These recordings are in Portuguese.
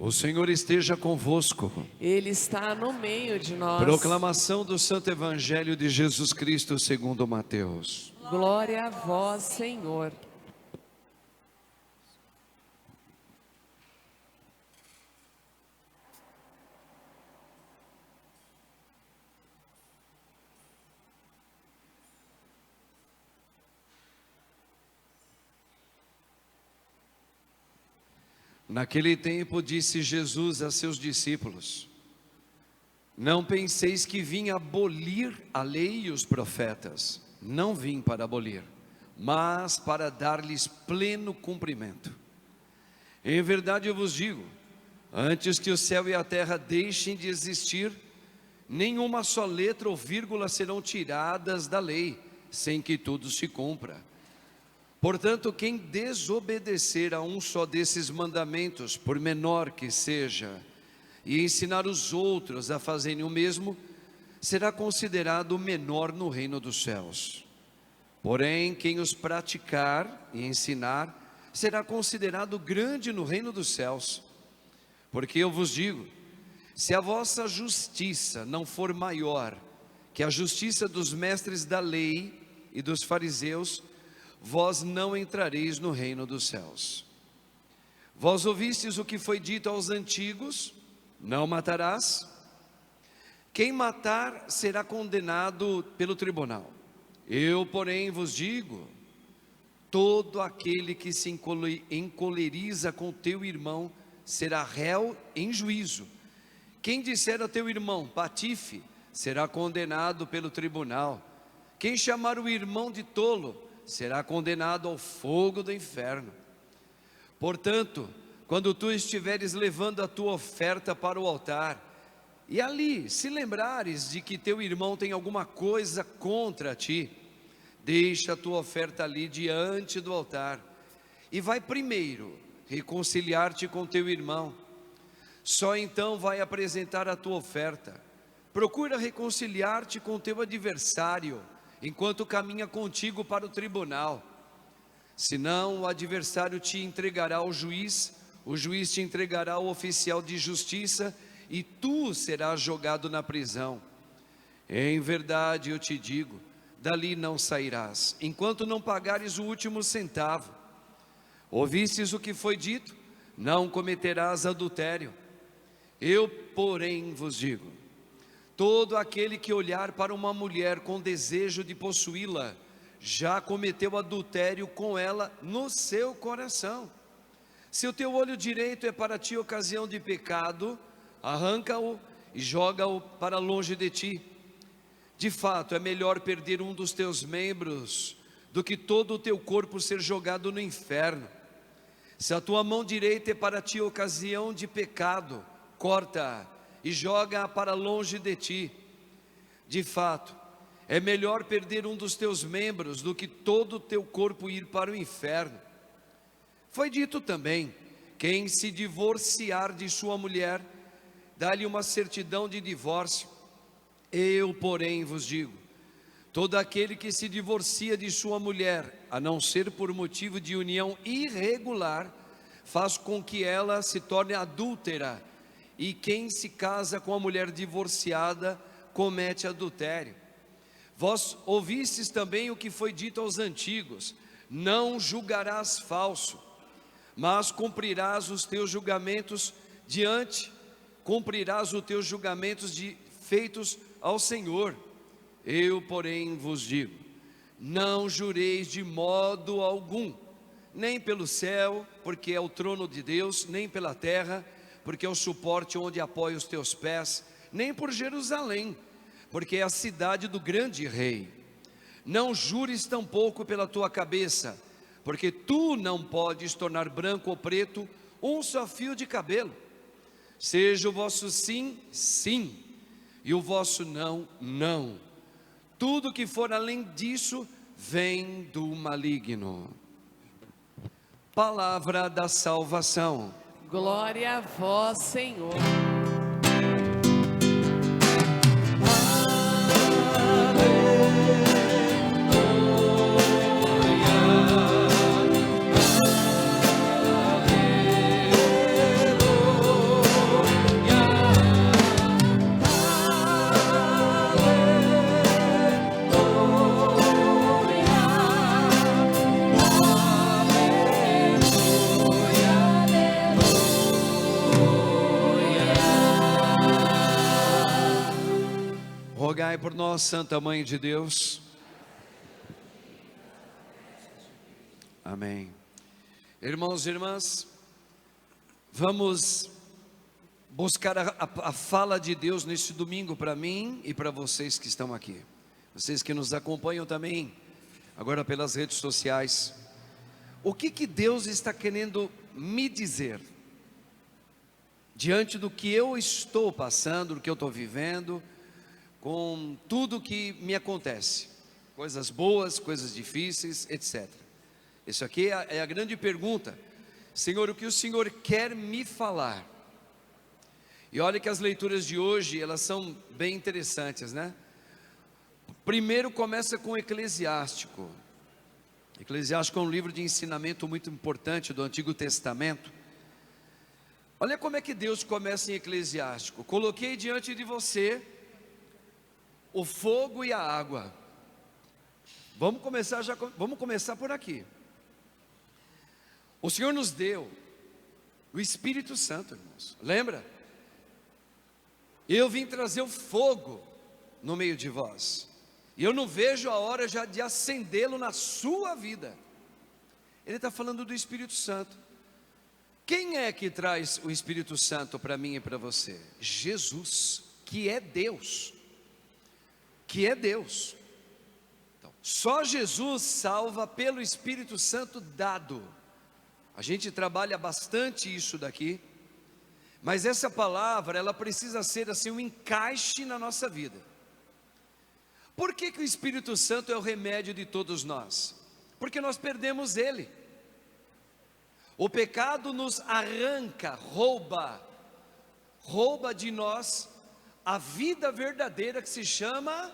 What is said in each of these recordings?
O Senhor esteja convosco. Ele está no meio de nós. Proclamação do Santo Evangelho de Jesus Cristo segundo Mateus. Glória a vós, Senhor. Naquele tempo disse Jesus a seus discípulos: Não penseis que vim abolir a lei e os profetas. Não vim para abolir, mas para dar-lhes pleno cumprimento. Em verdade eu vos digo, antes que o céu e a terra deixem de existir, nenhuma só letra ou vírgula serão tiradas da lei, sem que tudo se cumpra. Portanto, quem desobedecer a um só desses mandamentos, por menor que seja, e ensinar os outros a fazerem o mesmo, será considerado menor no reino dos céus. Porém, quem os praticar e ensinar, será considerado grande no reino dos céus. Porque eu vos digo, se a vossa justiça não for maior que a justiça dos mestres da lei e dos fariseus, vós não entrareis no reino dos céus. Vós ouvistes o que foi dito aos antigos: não matarás. Quem matar será condenado pelo tribunal. Eu, porém, vos digo: todo aquele que se encoleriza com teu irmão será réu em juízo. Quem disser a teu irmão patife será condenado pelo tribunal. Quem chamar o irmão de tolo será condenado ao fogo do inferno. Portanto, quando tu estiveres levando a tua oferta para o altar, e ali se lembrares de que teu irmão tem alguma coisa contra ti, deixa a tua oferta ali diante do altar, e vai primeiro reconciliar-te com teu irmão. Só então vai apresentar a tua oferta. Procura reconciliar-te com teu adversário, enquanto caminha contigo para o tribunal. Senão o adversário te entregará ao juiz, o juiz te entregará ao oficial de justiça, e tu serás jogado na prisão. Em verdade eu te digo, dali não sairás, enquanto não pagares o último centavo. Ouvistes o que foi dito: não cometerás adultério. Eu, porém, vos digo: todo aquele que olhar para uma mulher com desejo de possuí-la, já cometeu adultério com ela no seu coração. Se o teu olho direito é para ti ocasião de pecado, arranca-o e joga-o para longe de ti. De fato, é melhor perder um dos teus membros do que todo o teu corpo ser jogado no inferno. Se a tua mão direita é para ti ocasião de pecado, corta-a e joga-a para longe de ti. De fato, é melhor perder um dos teus membros do que todo o teu corpo ir para o inferno. Foi dito também: quem se divorciar de sua mulher, dá-lhe uma certidão de divórcio. Eu, porém, vos digo: todo aquele que se divorcia de sua mulher, a não ser por motivo de união irregular, faz com que ela se torne adúltera. E quem se casa com a mulher divorciada comete adultério. Vós ouvistes também o que foi dito aos antigos: não julgarás falso, mas cumprirás os teus julgamentos feitos ao Senhor. Eu, porém, vos digo: não jureis de modo algum, nem pelo céu, porque é o trono de Deus, nem pela terra, porque é o suporte onde apoia os teus pés, nem por Jerusalém, porque é a cidade do grande rei. Não jures tampouco pela tua cabeça, porque tu não podes tornar branco ou preto um só fio de cabelo. Seja o vosso sim, sim, e o vosso não, não. Tudo que for além disso vem do maligno. Palavra da salvação. Glória a vós, Senhor. Aleluia. Rogai por nós, Santa Mãe de Deus. Amém. Irmãos e irmãs, vamos buscar a fala de Deus neste domingo para mim e para vocês que estão aqui. Vocês que nos acompanham também, agora pelas redes sociais. O que Deus está querendo me dizer? Diante do que eu estou passando, do que eu estou vivendo, com tudo que me acontece, coisas boas, coisas difíceis, etc. Isso aqui é a grande pergunta. Senhor, o que o Senhor quer me falar? E olha que as leituras de hoje, elas são bem interessantes, né? Primeiro começa com Eclesiástico. Eclesiástico é um livro de ensinamento muito importante do Antigo Testamento. Olha como é que Deus começa em Eclesiástico. Coloquei diante de você o fogo e a água. Vamos começar por aqui. O Senhor nos deu o Espírito Santo, irmãos. Lembra? Eu vim trazer o fogo no meio de vós. E eu não vejo a hora já de acendê-lo na sua vida. Ele está falando do Espírito Santo. Quem é que traz o Espírito Santo para mim e para você? Jesus, que é Deus. Que é Deus. Então, só Jesus salva pelo Espírito Santo dado. A gente trabalha bastante isso daqui, mas essa palavra, ela precisa ser assim um encaixe na nossa vida. Por que o Espírito Santo é o remédio de todos nós? Porque nós perdemos Ele. O pecado nos arranca, rouba de nós a vida verdadeira que se chama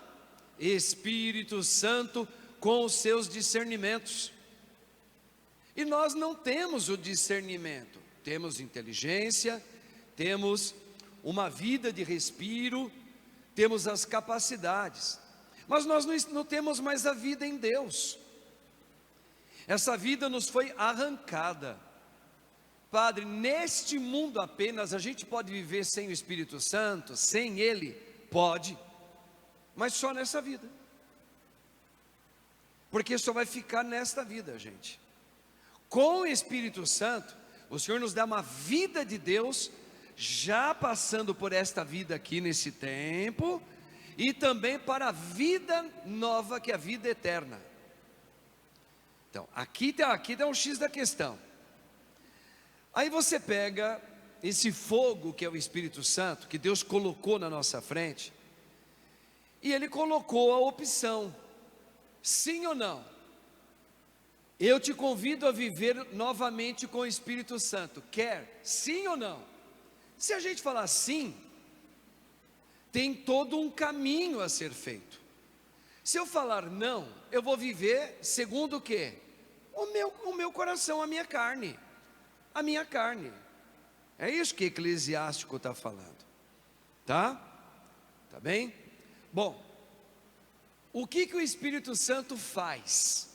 Espírito Santo com os seus discernimentos. E nós não temos o discernimento, temos inteligência, temos uma vida de respiro, temos as capacidades, mas nós não temos mais a vida em Deus. Essa vida nos foi arrancada. Padre, neste mundo apenas a gente pode viver sem o Espírito Santo, sem Ele? Pode, mas só nessa vida, porque só vai ficar nesta vida, gente. Com o Espírito Santo, o Senhor nos dá uma vida de Deus, já passando por esta vida aqui nesse tempo, e também para a vida nova, que é a vida eterna. Então, aqui dá um X da questão. Aí você pega esse fogo que é o Espírito Santo, que Deus colocou na nossa frente, e Ele colocou a opção, sim ou não? Eu te convido a viver novamente com o Espírito Santo. Quer? Sim ou não? Se a gente falar sim, tem todo um caminho a ser feito. Se eu falar não, eu vou viver segundo o quê? O meu coração, a minha carne. A minha carne. É isso que Eclesiástico está falando. Tá? Tá bem? Bom, o que o Espírito Santo faz?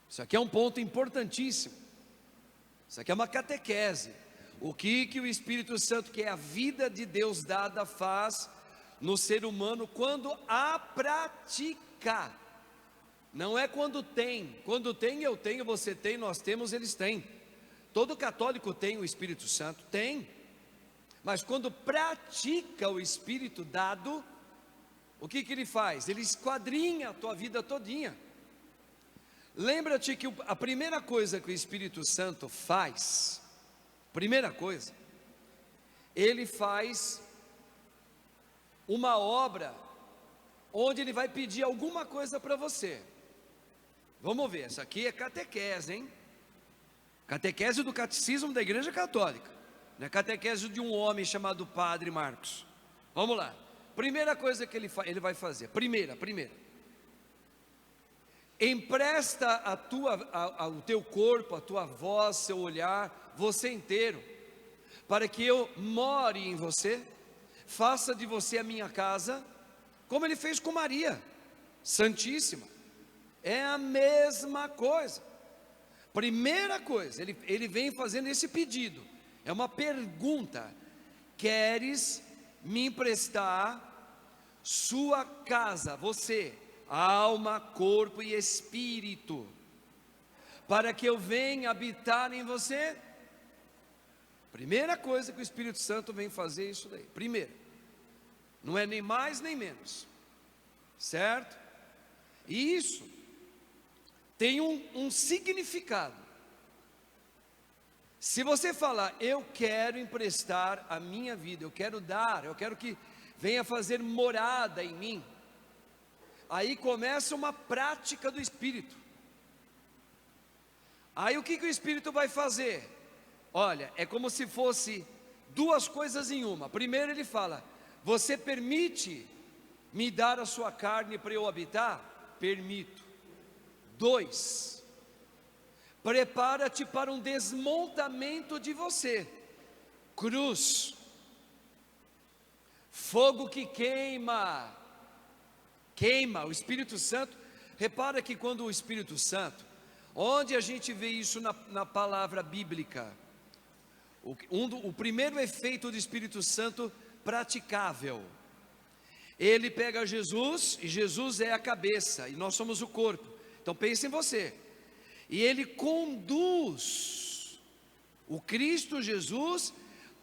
Isso aqui é um ponto importantíssimo. Isso aqui é uma catequese. O que o Espírito Santo, que é a vida de Deus dada, faz no ser humano quando a praticar. Não é quando tem. Quando tem, eu tenho, você tem, nós temos, eles têm. Todo católico tem o Espírito Santo? Tem. Mas quando pratica o Espírito dado, o que ele faz? Ele esquadrinha a tua vida todinha. Lembra-te que a primeira coisa que o Espírito Santo faz, primeira coisa, ele faz uma obra onde ele vai pedir alguma coisa para você. Vamos ver, isso aqui é catequese, hein? Catequese do Catecismo da Igreja Católica, não é catequese de um homem chamado Padre Marcos. Vamos lá, primeira coisa que ele vai fazer, primeira, empresta o teu corpo, a tua voz, seu olhar, você inteiro, para que eu more em você, faça de você a minha casa, como ele fez com Maria Santíssima. É a mesma coisa. Primeira coisa, ele vem fazendo esse pedido, é uma pergunta: queres me emprestar sua casa, você, alma, corpo e espírito, para que eu venha habitar em você. Primeira coisa que o Espírito Santo vem fazer é isso daí. Primeiro, não é nem mais nem menos, certo? E isso tem um significado. Se você falar, eu quero emprestar a minha vida, eu quero dar, eu quero que venha fazer morada em mim, aí começa uma prática do Espírito. Aí o que o Espírito vai fazer? Olha, é como se fosse duas coisas em uma. Primeiro ele fala, você permite me dar a sua carne para eu habitar? Permito. 2, prepara-te para um desmontamento de você. Cruz, fogo que queima, o Espírito Santo. Repara que quando o Espírito Santo, onde a gente vê isso na palavra bíblica, o primeiro efeito do Espírito Santo praticável, ele pega Jesus, e Jesus é a cabeça, e nós somos o corpo. Então pense em você, e ele conduz o Cristo Jesus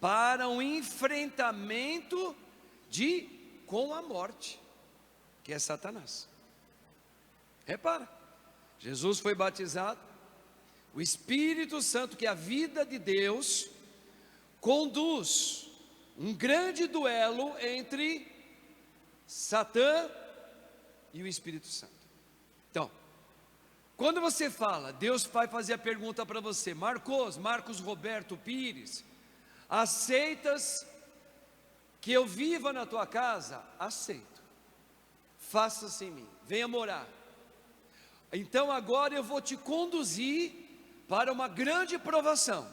para um enfrentamento com a morte, que é Satanás. Repara, Jesus foi batizado, o Espírito Santo, que é a vida de Deus, conduz um grande duelo entre Satã e o Espírito Santo. Então, quando você fala, Deus vai fazer a pergunta para você, Marcos Roberto Pires, aceitas que eu viva na tua casa? Aceito, faça-se em mim, venha morar. Então agora eu vou te conduzir para uma grande provação.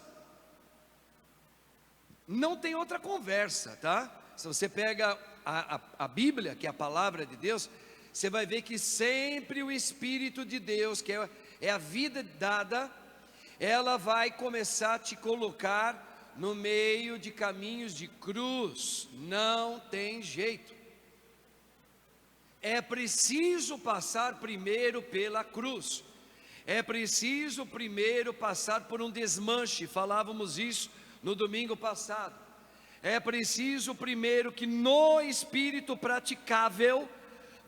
Não tem outra conversa, tá? Se você pega a Bíblia, que é a palavra de Deus, você vai ver que sempre o Espírito de Deus, que é a vida dada, ela vai começar a te colocar no meio de caminhos de cruz. Não tem jeito. É preciso passar primeiro pela cruz. É preciso primeiro passar por um desmanche. Falávamos isso no domingo passado. É preciso primeiro que no espírito praticável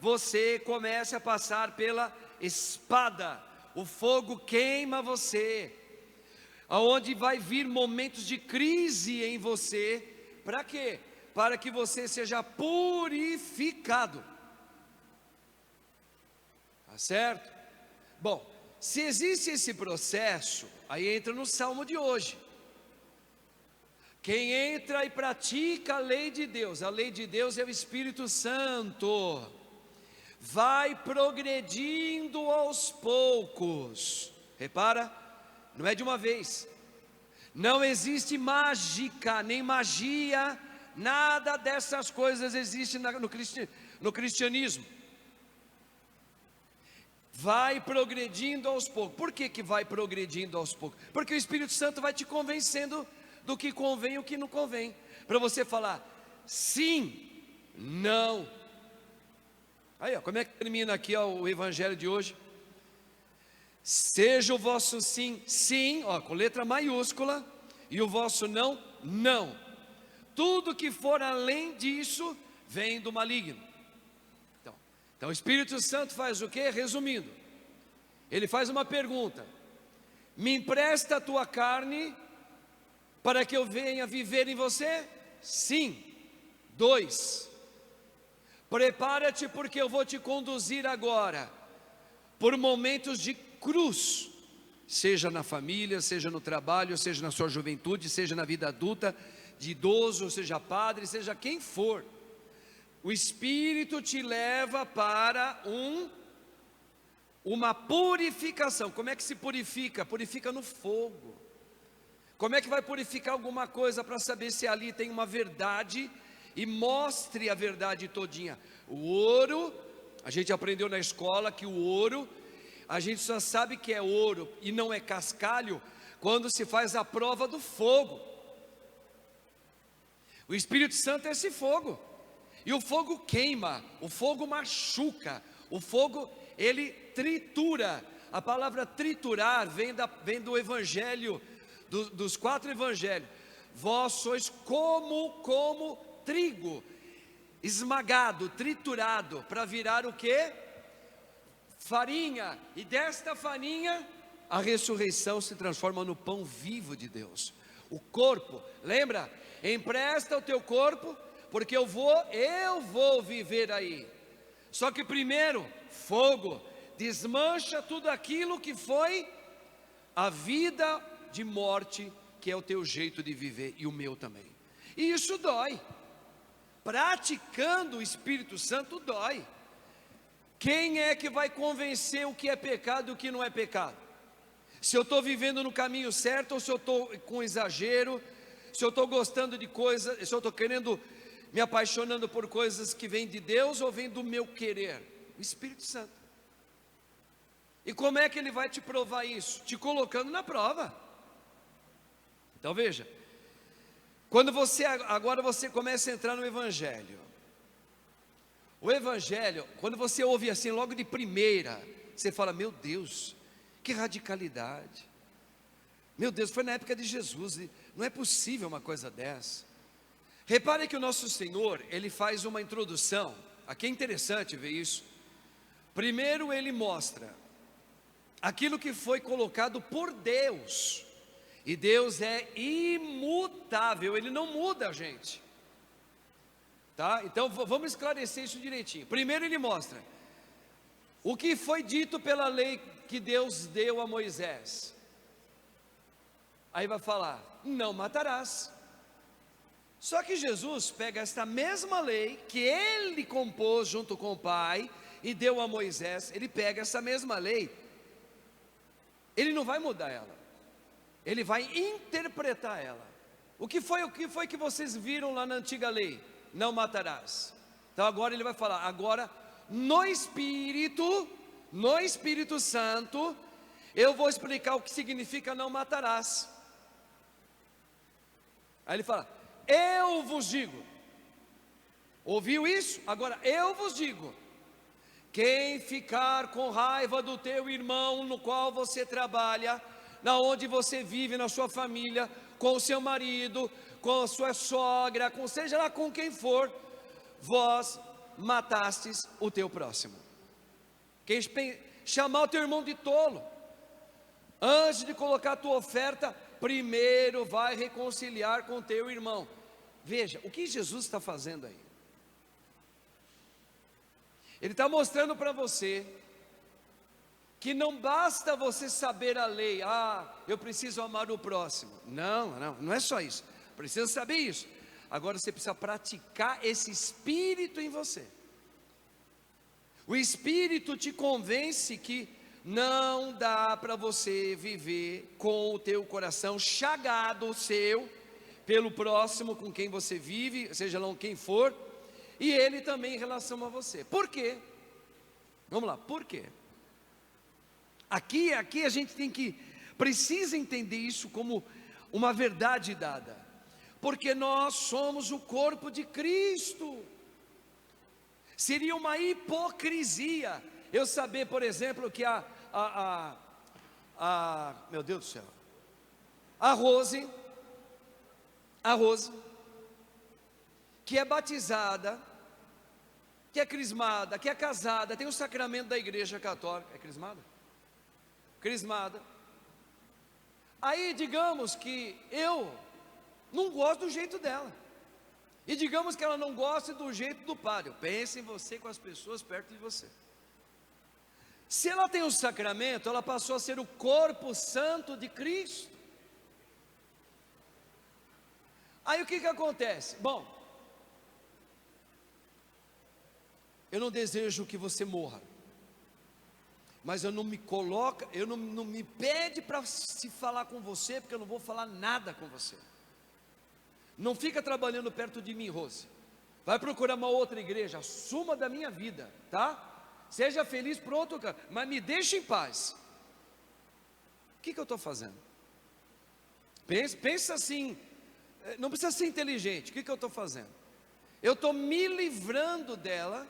você comece a passar pela espada. O fogo queima você, aonde vai vir momentos de crise em você. Para quê? Para que você seja purificado. Tá certo? Bom, se existe esse processo, aí entra no salmo de hoje. Quem entra e pratica a lei de Deus é o Espírito Santo, vai progredindo aos poucos. Repara, não é de uma vez. Não existe mágica, nem magia, nada dessas coisas existe no cristianismo. Vai progredindo aos poucos. Por que vai progredindo aos poucos? Porque o Espírito Santo vai te convencendo do que convém e o que não convém, para você falar sim, não. Aí, ó, como é que termina aqui, ó, o evangelho de hoje? Seja o vosso sim, sim, ó, com letra maiúscula, e o vosso não, não. Tudo que for além disso vem do maligno. Então o Espírito Santo faz o quê? Resumindo, ele faz uma pergunta: me empresta a tua carne para que eu venha viver em você? Sim. 2, prepara-te, porque eu vou te conduzir agora por momentos de cruz, seja na família, seja no trabalho, seja na sua juventude, seja na vida adulta, de idoso, seja padre, seja quem for. O Espírito te leva para uma purificação. Como é que se purifica? Purifica no fogo. Como é que vai purificar alguma coisa para saber se ali tem uma verdade e mostre a verdade todinha? O ouro, a gente aprendeu na escola que o ouro, a gente só sabe que é ouro e não é cascalho quando se faz a prova do fogo. O Espírito Santo é esse fogo. E o fogo queima, o fogo machuca, o fogo, ele tritura. A palavra triturar vem do evangelho, dos 4 evangelhos. Vós sois como trigo, esmagado, triturado, para virar o quê? Farinha. E desta farinha, a ressurreição se transforma no pão vivo de Deus. O corpo, lembra? Empresta o teu corpo, porque eu vou viver aí. Só que primeiro, fogo, desmancha tudo aquilo que foi a vida de morte, que é o teu jeito de viver, e o meu também. E isso dói. Praticando o Espírito Santo dói. Quem é que vai convencer o que é pecado e o que não é pecado? Se eu estou vivendo no caminho certo, ou se eu estou com exagero, se eu estou gostando de coisas, se eu estou querendo, me apaixonando por coisas que vêm de Deus, ou vêm do meu querer? O Espírito Santo. E como é que ele vai te provar isso? Te colocando na prova. Então veja, agora você começa a entrar no Evangelho. O Evangelho, quando você ouve assim logo de primeira, você fala, meu Deus, que radicalidade. Meu Deus, foi na época de Jesus, não é possível uma coisa dessa. Repare que o nosso Senhor, ele faz uma introdução, aqui é interessante ver isso. Primeiro ele mostra aquilo que foi colocado por Deus, e Deus é imutável, ele não muda, gente. Tá? Então vamos esclarecer isso direitinho. Primeiro ele mostra o que foi dito pela lei que Deus deu a Moisés. Aí vai falar, não matarás. Só que Jesus pega esta mesma lei que ele compôs junto com o Pai e deu a Moisés, ele pega essa mesma lei, ele não vai mudar ela, ele vai interpretar ela. O que foi que vocês viram lá na antiga lei? Não matarás. Então agora ele vai falar, agora no Espírito Santo, eu vou explicar o que significa não matarás. Aí ele fala, eu vos digo. Ouviu isso? Agora eu vos digo, quem ficar com raiva do teu irmão no qual você trabalha, na onde você vive, na sua família, com o seu marido, com a sua sogra, com seja lá com quem for, vós matastes o teu próximo. Quem chamar o teu irmão de tolo, antes de colocar a tua oferta, primeiro vai reconciliar com o teu irmão. Veja, o que Jesus está fazendo aí? Ele está mostrando para você que não basta você saber a lei, eu preciso amar o próximo. Não é só isso, precisa saber isso. Agora você precisa praticar esse Espírito em você. O Espírito te convence que não dá para você viver com o teu coração chagado pelo próximo com quem você vive, seja lá quem for, e ele também em relação a você. Por quê? Vamos lá, por quê? Aqui a gente precisa entender isso como uma verdade dada, porque nós somos o corpo de Cristo. Seria uma hipocrisia eu saber, por exemplo, que meu Deus do céu, a Rose, que é batizada, que é crismada, que é casada, tem o sacramento da igreja católica, é crismada? Crismada. Aí digamos que eu não gosto do jeito dela, e digamos que ela não gosta do jeito do padre. Pense em você com as pessoas perto de você. Se ela tem o sacramento, ela passou a ser o corpo santo de Cristo. Aí o que acontece? Bom, eu não desejo que você morra, mas eu não me pede para se falar com você, porque eu não vou falar nada com você. Não fica trabalhando perto de mim, Rose. Vai procurar uma outra igreja, suma da minha vida, tá? Seja feliz por outro canto, mas me deixe em paz. O que eu estou fazendo? Pensa assim, não precisa ser inteligente. O que eu estou fazendo? eu estou me livrando dela,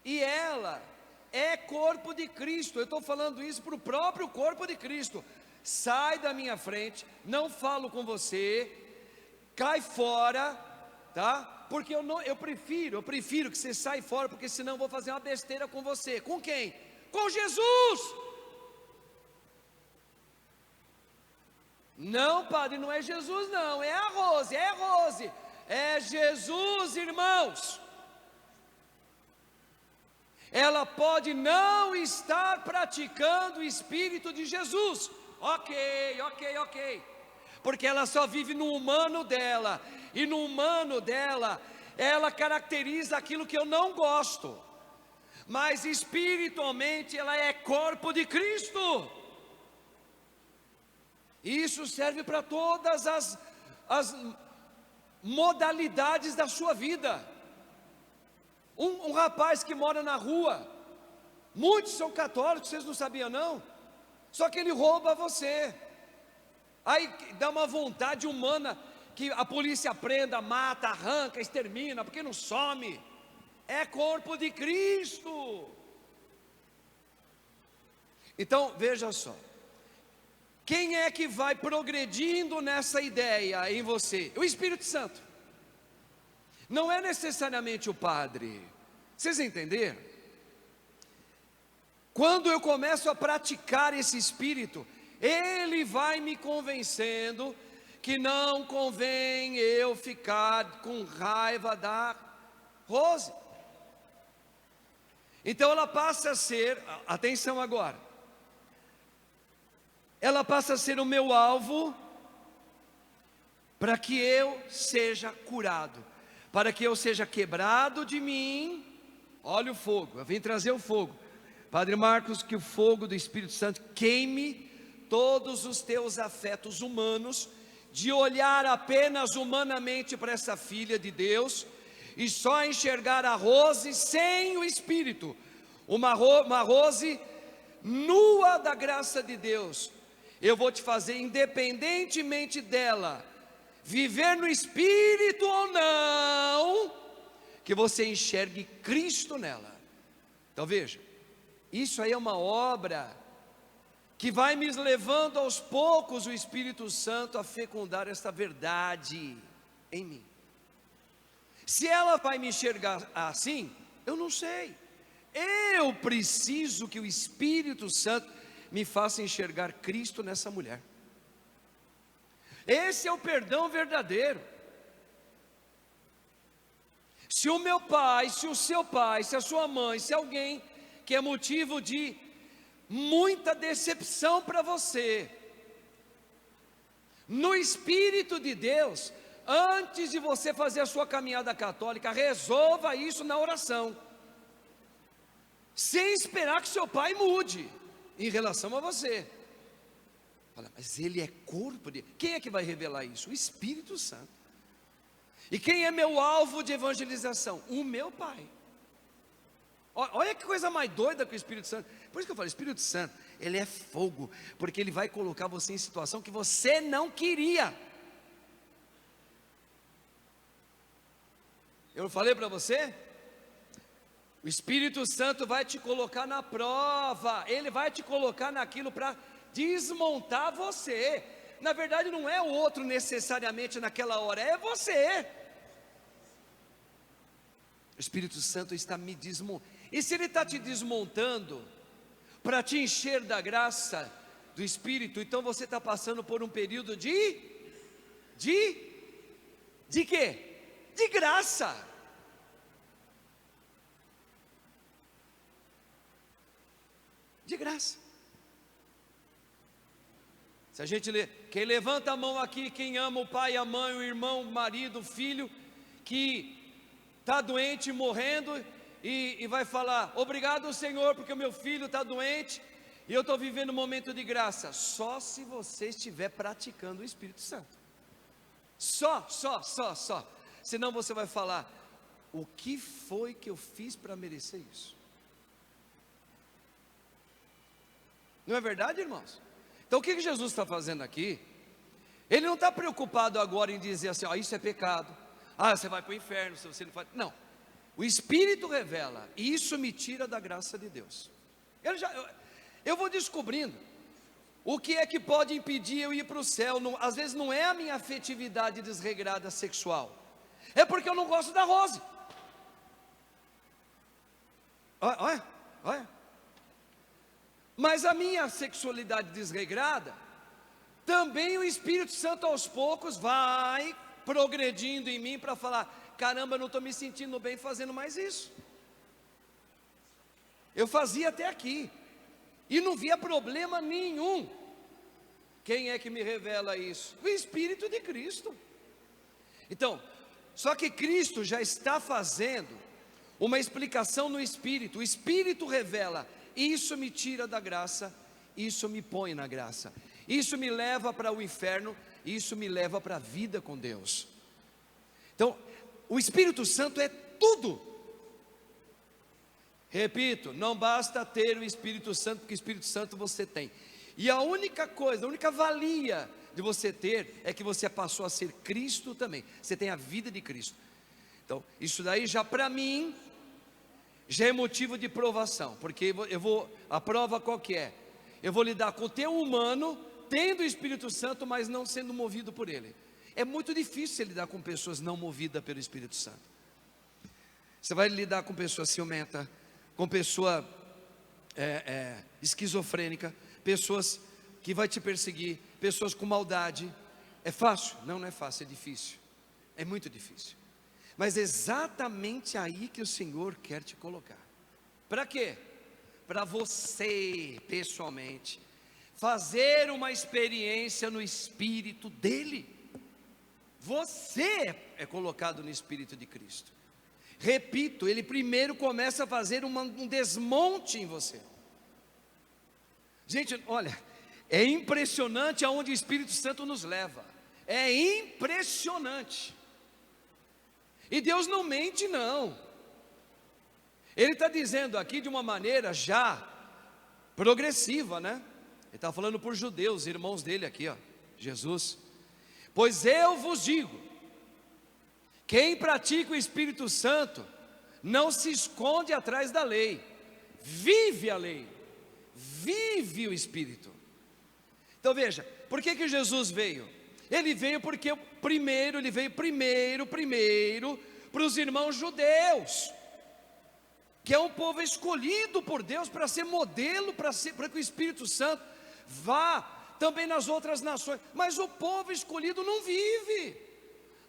e ela é corpo de Cristo. Eu estou falando isso para o próprio corpo de Cristo. Sai da minha frente, não falo com você, cai fora, tá? Porque eu prefiro que você saia fora, porque senão eu vou fazer uma besteira com você. Com quem? Com Jesus. Não, padre, não é Jesus não, é a Rose, é Jesus, irmãos. Ela pode não estar praticando o Espírito de Jesus, ok, porque ela só vive no humano dela, e no humano dela, ela caracteriza aquilo que eu não gosto, mas espiritualmente ela é corpo de Cristo. Isso serve para todas as modalidades da sua vida. Um rapaz que mora na rua, muitos são católicos, vocês não sabiam não? Só que ele rouba você, aí dá uma vontade humana, que a polícia prenda, mata, arranca, extermina, porque não some. É corpo de Cristo. Então veja só, quem é que vai progredindo nessa ideia em você? O Espírito Santo. Não é necessariamente o padre. Vocês entenderam? Quando eu começo a praticar esse Espírito, ele vai me convencendo que não convém eu ficar com raiva da Rose. Então ela passa a ser, atenção agora, ela passa a ser o meu alvo, para que eu seja curado, para que eu seja quebrado de mim. Olha o fogo, eu vim trazer o fogo. Padre Marcos, que o fogo do Espírito Santo queime todos os teus afetos humanos, de olhar apenas humanamente para essa filha de Deus, e só enxergar a Rose sem o Espírito, uma Rose nua da graça de Deus. Eu vou te fazer, independentemente dela viver no Espírito ou não, que você enxergue Cristo nela. Então veja, isso aí é uma obra que vai me levando aos poucos, o Espírito Santo, a fecundar esta verdade em mim. Se ela vai me enxergar assim, eu não sei. Eu preciso que o Espírito Santo me faça enxergar Cristo nessa mulher. Esse é o perdão verdadeiro. Se o meu pai, se o seu pai, se a sua mãe, se alguém que é motivo de muita decepção para você, no Espírito de Deus, antes de você fazer a sua caminhada católica, resolva isso na oração, sem esperar que seu pai mude em relação a você. Fala, mas ele é corpo de... Quem é que vai revelar isso? O Espírito Santo. E quem é meu alvo de evangelização? O meu pai. Olha que coisa mais doida que o Espírito Santo. Por isso que eu falo, o Espírito Santo, ele é fogo, porque ele vai colocar você em situação que você não queria. Eu falei para você? O Espírito Santo vai te colocar na prova, ele vai te colocar naquilo para desmontar você. Na verdade não é o outro necessariamente naquela hora, é você. O Espírito Santo está me desmontando. E se ele está te desmontando para te encher da graça do Espírito, então você está passando por um período de quê? De graça. De graça. Se a gente lê, quem levanta a mão aqui, quem ama o pai, a mãe, o irmão, o marido, o filho, que está doente, morrendo, e vai falar, obrigado Senhor, porque o meu filho está doente, e eu estou vivendo um momento de graça. Só se você estiver praticando o Espírito Santo. Só. Senão você vai falar, o que foi que eu fiz para merecer isso? Não é verdade, irmãos? Então o que Jesus está fazendo aqui? Ele não está preocupado agora em dizer assim, ó, isso é pecado, Ah, você vai para o inferno se você não faz. Não, o Espírito revela, e isso me tira da graça de Deus. Eu vou descobrindo o que é que pode impedir eu ir para o céu. Às vezes não é a minha afetividade desregrada sexual, é porque eu não gosto da Rose. Olha, olha. Mas a minha sexualidade desregrada, também o Espírito Santo aos poucos vai progredindo em mim para falar: caramba, eu não estou me sentindo bem fazendo mais isso. Eu fazia até aqui e não via problema nenhum. Quem é que me revela isso? O Espírito de Cristo. Então, só que Cristo já está fazendo uma explicação no Espírito. O Espírito revela: isso me tira da graça, isso me põe na graça, isso me leva para o inferno, isso me leva para a vida com Deus. Então, o Espírito Santo é tudo. Repito, não basta ter o Espírito Santo, porque o Espírito Santo você tem. E a única coisa, a única valia de você ter, é que você passou a ser Cristo também. Você tem a vida de Cristo. Então, isso daí já para mim, já é motivo de provação. Porque a prova qual que é? Eu vou lidar com o teu humano, tendo o Espírito Santo, mas não sendo movido por ele. É muito difícil lidar com pessoas não movidas pelo Espírito Santo. Você vai lidar com pessoa ciumenta, com pessoa esquizofrênica, pessoas que vai te perseguir, pessoas com maldade. É fácil? Não, não é fácil, é difícil. É muito difícil. Mas é exatamente aí que o Senhor quer te colocar. Para quê? Para você, pessoalmente, fazer uma experiência no Espírito dEle. Você é colocado no Espírito de Cristo. Repito, Ele primeiro começa a fazer um desmonte em você. Gente, olha, é impressionante aonde o Espírito Santo nos leva. É impressionante. E Deus não mente não. Ele está dizendo aqui de uma maneira já progressiva, né? Ele está falando por judeus, irmãos dele aqui, ó, Jesus. Pois eu vos digo, quem pratica o Espírito Santo não se esconde atrás da lei, vive a lei, vive o Espírito. Então veja, por que Jesus veio? Ele veio porque ele veio primeiro para os irmãos judeus, que é um povo escolhido por Deus para ser modelo, para que o Espírito Santo vá também nas outras nações. Mas o povo escolhido não vive.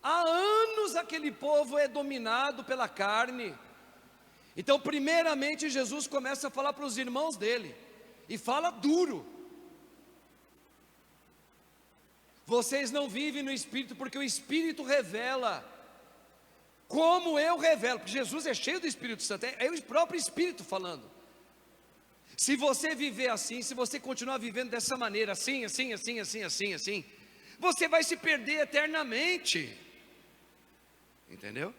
Há anos aquele povo é dominado pela carne. Então primeiramente Jesus começa a falar para os irmãos dele, e fala duro: vocês não vivem no Espírito, porque o Espírito revela, como eu revelo. Porque Jesus é cheio do Espírito Santo, é o próprio Espírito falando. Se você viver assim, se você continuar vivendo dessa maneira, assim, você vai se perder eternamente. Entendeu?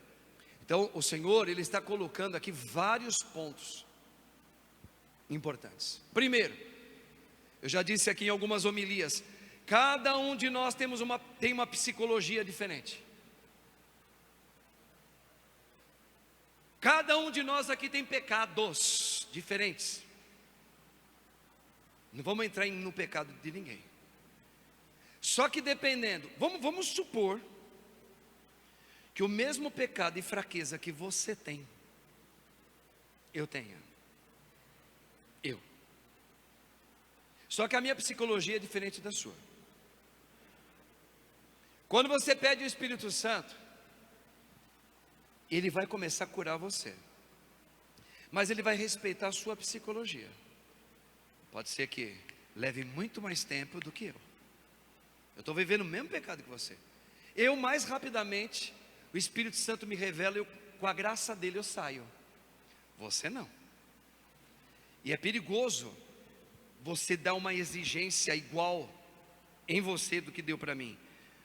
Então o Senhor, Ele está colocando aqui vários pontos importantes. Primeiro, eu já disse aqui em algumas homilias, cada um de nós tem uma psicologia diferente. Cada um de nós aqui tem pecados diferentes. Não vamos entrar no pecado de ninguém. Só que dependendo, vamos supor que o mesmo pecado e fraqueza que você tem, eu tenho. Só que a minha psicologia é diferente da sua. Quando você pede o Espírito Santo, Ele vai começar a curar você, mas Ele vai respeitar a sua psicologia. Pode ser que leve muito mais tempo do que eu. Eu estou vivendo o mesmo pecado que você. Eu mais rapidamente, o Espírito Santo me revela, com a graça dele eu saio. Você não. E é perigoso você dar uma exigência igual em você do que deu para mim,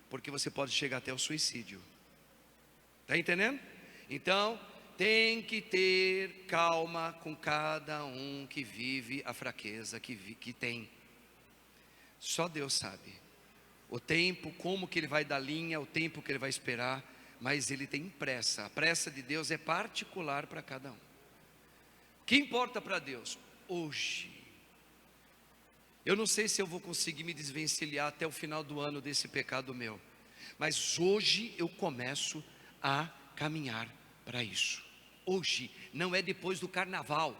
porque você pode chegar até o suicídio. Está entendendo? Então tem que ter calma com cada um que vive a fraqueza que tem. Só Deus sabe o tempo, como que Ele vai dar linha, o tempo que Ele vai esperar, mas ele tem pressa. A pressa de Deus é particular para cada um. O que importa para Deus? Hoje. Eu não sei se eu vou conseguir me desvencilhar até o final do ano desse pecado meu, mas hoje eu começo a caminhar para isso. Hoje, não é depois do carnaval,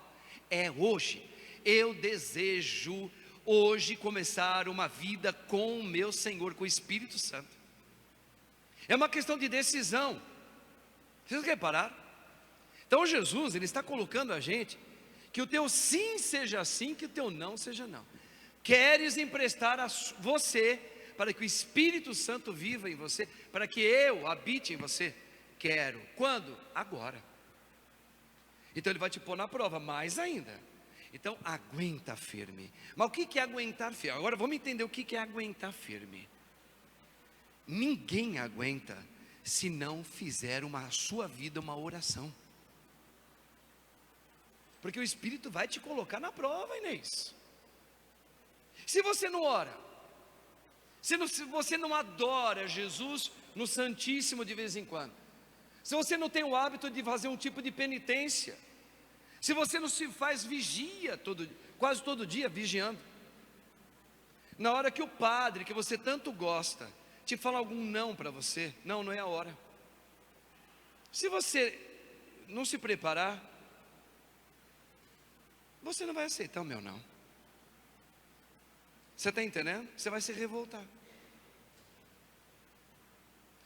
é hoje. Eu desejo hoje começar uma vida com o meu Senhor, com o Espírito Santo. É uma questão de decisão. Vocês repararam? Então Jesus, ele está colocando a gente, que o teu sim seja sim, que o teu não seja não. Queres emprestar a você, para que o Espírito Santo viva em você, para que eu habite em você? Quero. Quando? Agora. Então ele vai te pôr na prova, mais ainda. Então aguenta firme. Mas o que é aguentar firme? Agora vamos entender o que é aguentar firme. Ninguém aguenta se não fizer a sua vida uma oração. Porque o Espírito vai te colocar na prova, Inês. Se você não ora, se você não adora Jesus no Santíssimo de vez em quando, se você não tem o hábito de fazer um tipo de penitência, se você não se faz vigia quase todo dia vigiando, na hora que o padre que você tanto gosta te fala algum não para você, não é a hora. Se você não se preparar, você não vai aceitar o meu não. Você está entendendo? Você vai se revoltar.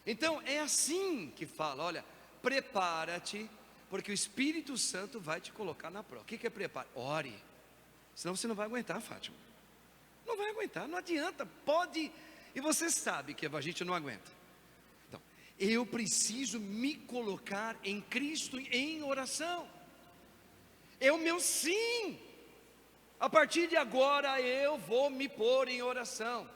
Então é assim que fala, olha, prepara-te, porque o Espírito Santo vai te colocar na prova. O que é preparo? Ore, senão você não vai aguentar, Fátima. Não vai aguentar, não adianta, pode, e você sabe que a gente não aguenta. Então, eu preciso me colocar em Cristo em oração. É o meu sim. A partir de agora eu vou me pôr em oração.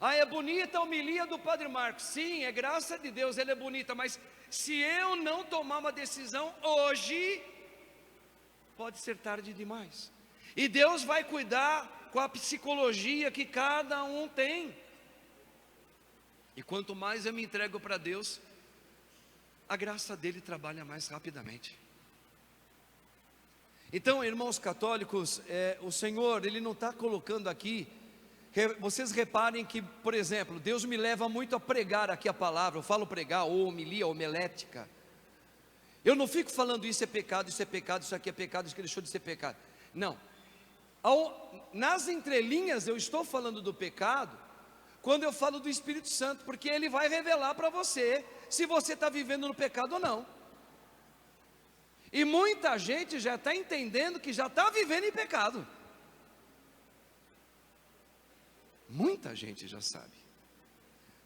Ah, é bonita a homilia do Padre Marcos. Sim, é graça de Deus, ela é bonita, mas se eu não tomar uma decisão hoje, pode ser tarde demais. E Deus vai cuidar com a psicologia que cada um tem. E quanto mais eu me entrego para Deus, a graça dele trabalha mais rapidamente. Então, irmãos católicos, o Senhor, Ele não está colocando aqui, vocês reparem que, por exemplo, Deus me leva muito a pregar aqui a palavra, eu falo pregar, ou homilia, homilética, eu não fico falando isso é pecado, isso aqui é pecado, isso aqui deixou de ser pecado, não, nas entrelinhas eu estou falando do pecado, quando eu falo do Espírito Santo, porque Ele vai revelar para você, se você está vivendo no pecado ou não. E muita gente já está entendendo que já está vivendo em pecado. Muita gente já sabe.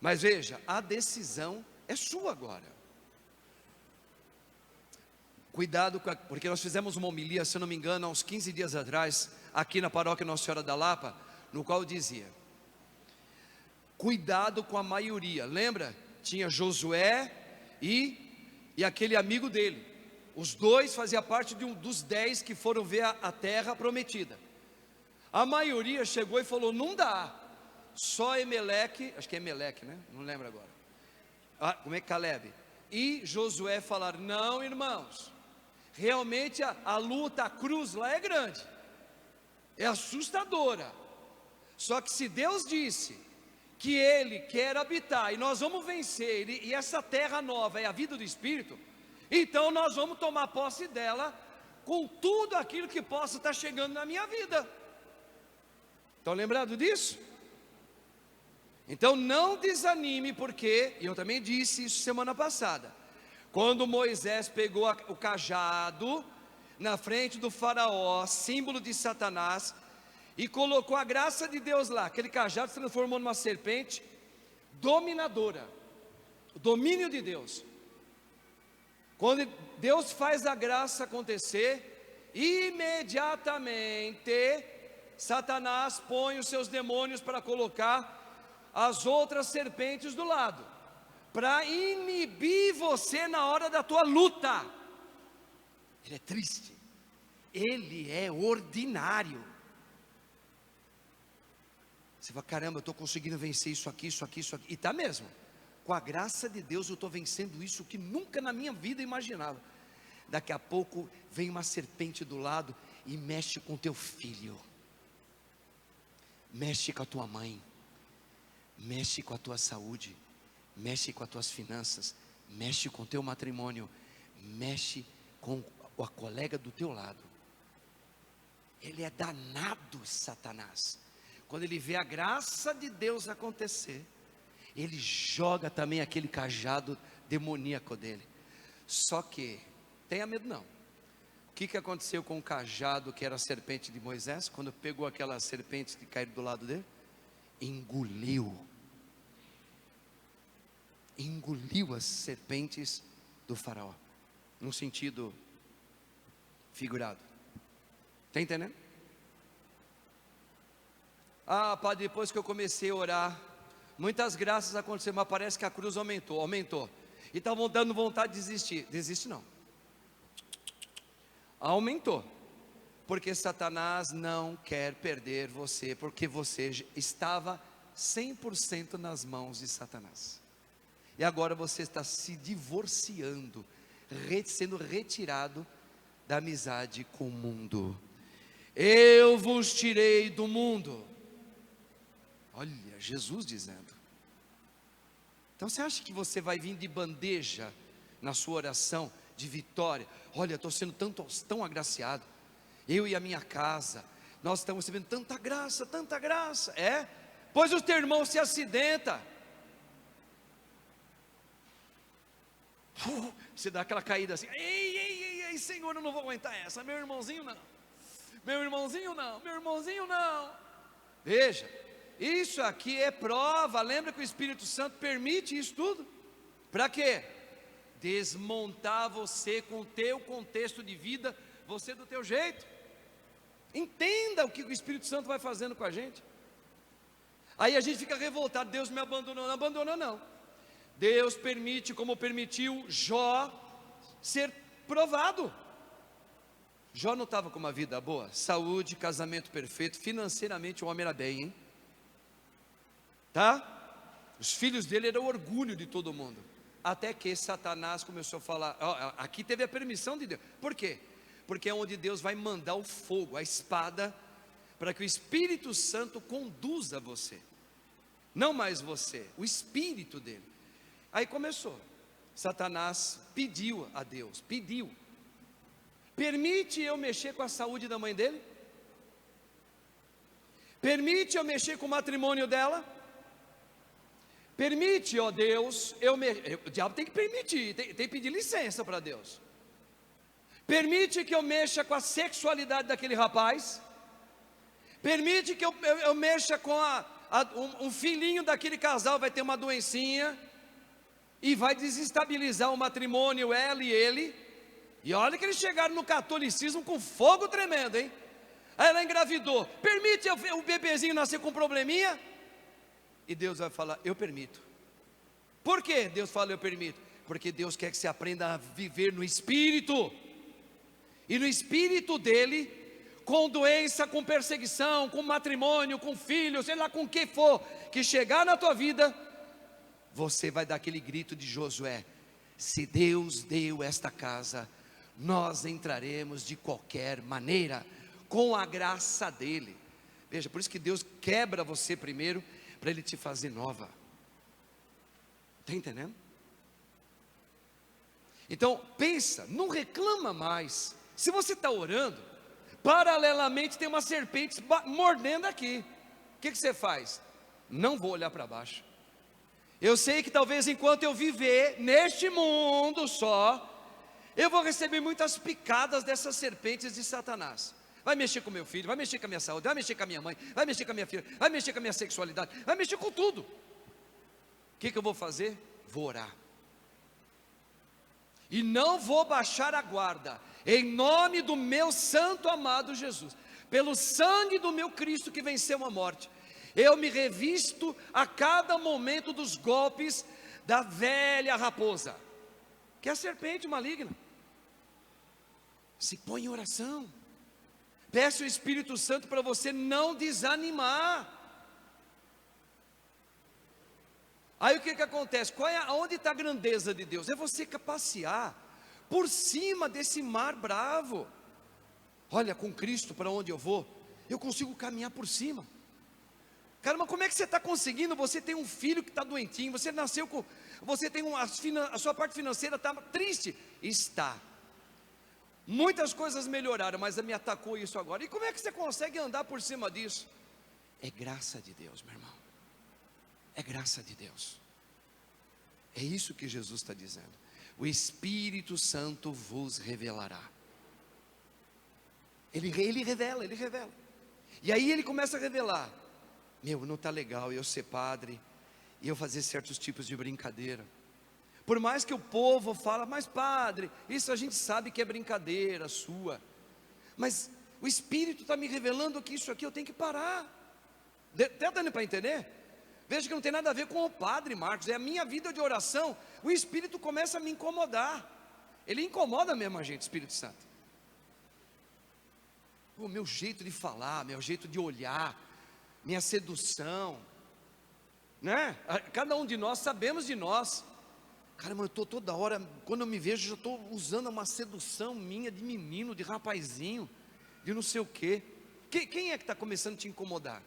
Mas veja, a decisão é sua agora. Cuidado, porque nós fizemos uma homilia, se eu não me engano, há uns 15 dias atrás, aqui na paróquia Nossa Senhora da Lapa, no qual dizia: cuidado com a maioria. Lembra? Tinha Josué e aquele amigo dele. Os dois faziam parte dos 10 que foram ver a terra prometida. A maioria chegou e falou: não dá. Só Emeleque, acho que é Emeleque, né? Não lembro agora. Como é que Caleb? E Josué falaram: não, irmãos, realmente a luta, a cruz lá é grande, é assustadora. Só que se Deus disse que Ele quer habitar, e nós vamos vencer, e essa terra nova é a vida do Espírito, então nós vamos tomar posse dela, com tudo aquilo que possa estar chegando na minha vida. Estão lembrados disso? Então não desanime, porque, e eu também disse isso semana passada, quando Moisés pegou o cajado na frente do faraó, símbolo de Satanás, e colocou a graça de Deus lá, aquele cajado se transformou numa serpente dominadora, o domínio de Deus. Quando Deus faz a graça acontecer, imediatamente Satanás põe os seus demônios para colocar as outras serpentes do lado, para inibir você na hora da tua luta. Ele é triste, ele é ordinário. Você fala: caramba, eu estou conseguindo vencer isso aqui, e está mesmo. com a graça de Deus eu estou vencendo isso que nunca na minha vida imaginava. Daqui a pouco vem uma serpente do lado e mexe com teu filho, mexe com a tua mãe, mexe com a tua saúde, mexe com as tuas finanças, mexe com o teu matrimônio, mexe com a colega do teu lado. Ele é danado, Satanás. Quando ele vê a graça de Deus acontecer, ele joga também aquele cajado demoníaco dele. Só que, tenha medo não. O que aconteceu com o cajado que era a serpente de Moisés? Quando pegou aquelas serpentes que caíram do lado dele? Engoliu as serpentes do faraó, num sentido figurado. Está entendendo? Ah, padre, depois que eu comecei a orar, muitas graças aconteceram, mas parece que a cruz aumentou, e estavam dando vontade de desistir. Desiste não. Aumentou, porque Satanás não quer perder você, porque você estava 100% nas mãos de Satanás, e agora você está se divorciando, sendo retirado da amizade com o mundo. Eu vos tirei do mundo. Olha, Jesus dizendo. Então você acha que você vai vir de bandeja na sua oração de vitória? Olha, estou sendo tão agraciado, eu e a minha casa, nós estamos recebendo tanta graça. É? Pois o teu irmão se acidenta, você dá aquela caída assim, ei, Senhor, eu não vou aguentar essa, meu irmãozinho não. Veja, isso aqui é prova. Lembra que o Espírito Santo permite isso tudo? Para quê? Desmontar você com o teu contexto de vida, você do teu jeito. Entenda o que o Espírito Santo vai fazendo com a gente. Aí a gente fica revoltado, Deus me abandonou. Não abandonou não. Deus permite, como permitiu Jó ser provado. Jó não estava com uma vida boa, saúde, casamento perfeito, financeiramente o homem era bem, hein? Tá? Os filhos dele eram o orgulho de todo mundo, até que Satanás começou a falar, aqui teve a permissão de Deus. Por quê? Porque é onde Deus vai mandar o fogo, a espada, para que o Espírito Santo conduza você, não mais você, o Espírito dele. Aí começou, Satanás pediu a Deus, permite eu mexer com a saúde da mãe dele? Permite eu mexer com o matrimônio dela? Permite, ó Deus, o diabo tem que permitir, tem que pedir licença para Deus. Permite que eu mexa com a sexualidade daquele rapaz? Permite que eu mexa com um filhinho daquele casal, vai ter uma doencinha, e vai desestabilizar o matrimônio, ela e ele. E olha que eles chegaram no catolicismo com fogo tremendo, hein? Aí ela engravidou, permite o bebezinho nascer com probleminha? E Deus vai falar, eu permito. Por que Deus fala eu permito? Porque Deus quer que você aprenda a viver no Espírito. E no Espírito dele, com doença, com perseguição, com matrimônio, com filho, sei lá com o que for, que chegar na tua vida, você vai dar aquele grito de Josué, se Deus deu esta casa, nós entraremos de qualquer maneira, com a graça dele. Veja, por isso que Deus quebra você primeiro, para ele te fazer nova. Está entendendo? Então pensa, não reclama mais. Se você está orando, paralelamente tem uma serpente mordendo aqui, o que você faz? Não vou olhar para baixo. Eu sei que talvez enquanto eu viver neste mundo só, eu vou receber muitas picadas dessas serpentes de Satanás. Vai mexer com meu filho, vai mexer com a minha saúde, vai mexer com a minha mãe, vai mexer com a minha filha, vai mexer com a minha sexualidade, vai mexer com tudo. O que eu vou fazer? Vou orar. E não vou baixar a guarda, em nome do meu santo amado Jesus, pelo sangue do meu Cristo que venceu a morte. Eu me revisto a cada momento dos golpes da velha raposa, que é a serpente maligna. Se põe em oração, peça o Espírito Santo para você não desanimar. Aí o que acontece? Onde está a grandeza de Deus? É você passear por cima desse mar bravo. Olha, com Cristo para onde eu vou, eu consigo caminhar por cima. Cara, mas como é que você está conseguindo? Você tem um filho que está doentinho, você nasceu com, você tem a sua parte financeira está triste. Está. Muitas coisas melhoraram, mas me atacou isso agora. E como é que você consegue andar por cima disso? É graça de Deus, meu irmão. É graça de Deus. É isso que Jesus está dizendo. O Espírito Santo vos revelará. Ele revela. E aí ele começa a revelar. Não está legal eu ser padre e eu fazer certos tipos de brincadeira. Por mais que o povo fala, mas padre, isso a gente sabe que é brincadeira sua. Mas o Espírito está me revelando que isso aqui eu tenho que parar. Está dando para entender? Veja que não tem nada a ver com o padre, Marcos. É a minha vida de oração. O Espírito começa a me incomodar. Ele incomoda mesmo a gente, Espírito Santo. O meu jeito de falar, meu jeito de olhar, minha sedução, né? Cada um de nós sabemos de nós. Cara, mas eu estou toda hora, quando eu me vejo, já estou usando uma sedução minha de menino, de rapazinho, de não sei o quê. Quem é que está começando a te incomodar?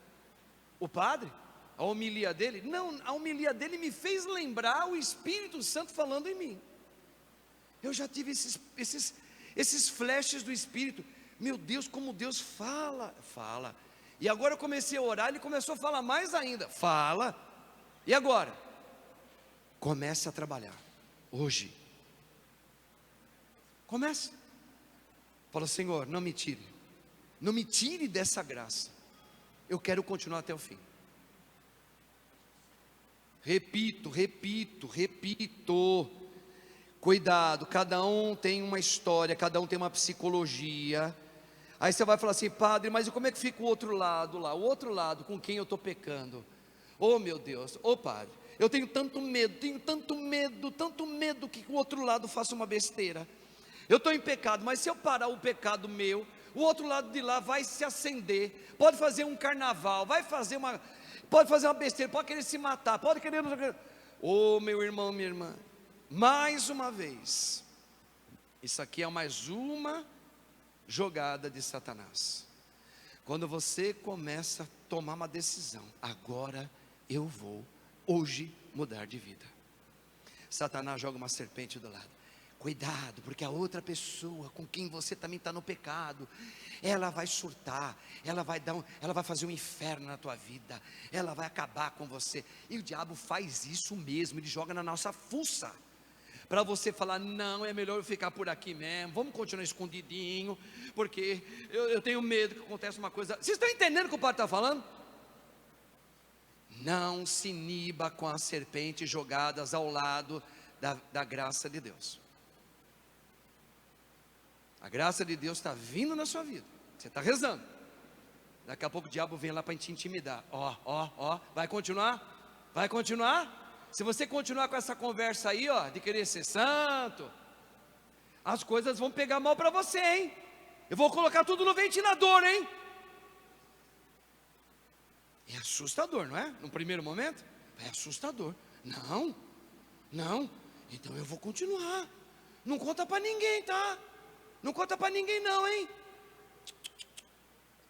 O padre? A homilia dele? Não, a homilia dele me fez lembrar o Espírito Santo falando em mim. Eu já tive esses flashes do Espírito. Meu Deus, como Deus fala. E agora eu comecei a orar, ele começou a falar mais ainda. Fala. E agora? Comece a trabalhar. Hoje. Comece. Fala, Senhor, não me tire. Não me tire dessa graça. Eu quero continuar até o fim. Repito. Cuidado, cada um tem uma história, cada um tem uma psicologia. Aí você vai falar assim, padre, mas como é que fica o outro lado lá? O outro lado com quem eu estou pecando? Oh meu Deus, padre, eu tenho tanto medo que o outro lado faça uma besteira. Eu estou em pecado, mas se eu parar o pecado meu, o outro lado de lá vai se acender. Pode fazer um carnaval, pode fazer uma besteira, pode querer se matar, pode querer... Oh meu irmão, minha irmã, mais uma vez, isso aqui é mais uma jogada de Satanás. Quando você começa a tomar uma decisão, agora eu vou hoje mudar de vida, Satanás joga uma serpente do lado. Cuidado, porque a outra pessoa com quem você também está no pecado, ela vai surtar, ela vai fazer um inferno na tua vida, ela vai acabar com você. E o diabo faz isso mesmo, ele joga na nossa fuça, para você falar, não, é melhor eu ficar por aqui mesmo, vamos continuar escondidinho, porque eu tenho medo que aconteça uma coisa. Vocês estão entendendo o que o padre está falando? Não se iniba com as serpentes jogadas ao lado da graça de Deus. A graça de Deus está vindo na sua vida, você está rezando, daqui a pouco o diabo vem lá para te intimidar. Vai continuar? Se você continuar com essa conversa aí, de querer ser santo, as coisas vão pegar mal para você, hein? Eu vou colocar tudo no ventilador, hein? É assustador, não é? No primeiro momento, é assustador. Não, então eu vou continuar. Não conta para ninguém, tá? Não conta para ninguém não, hein?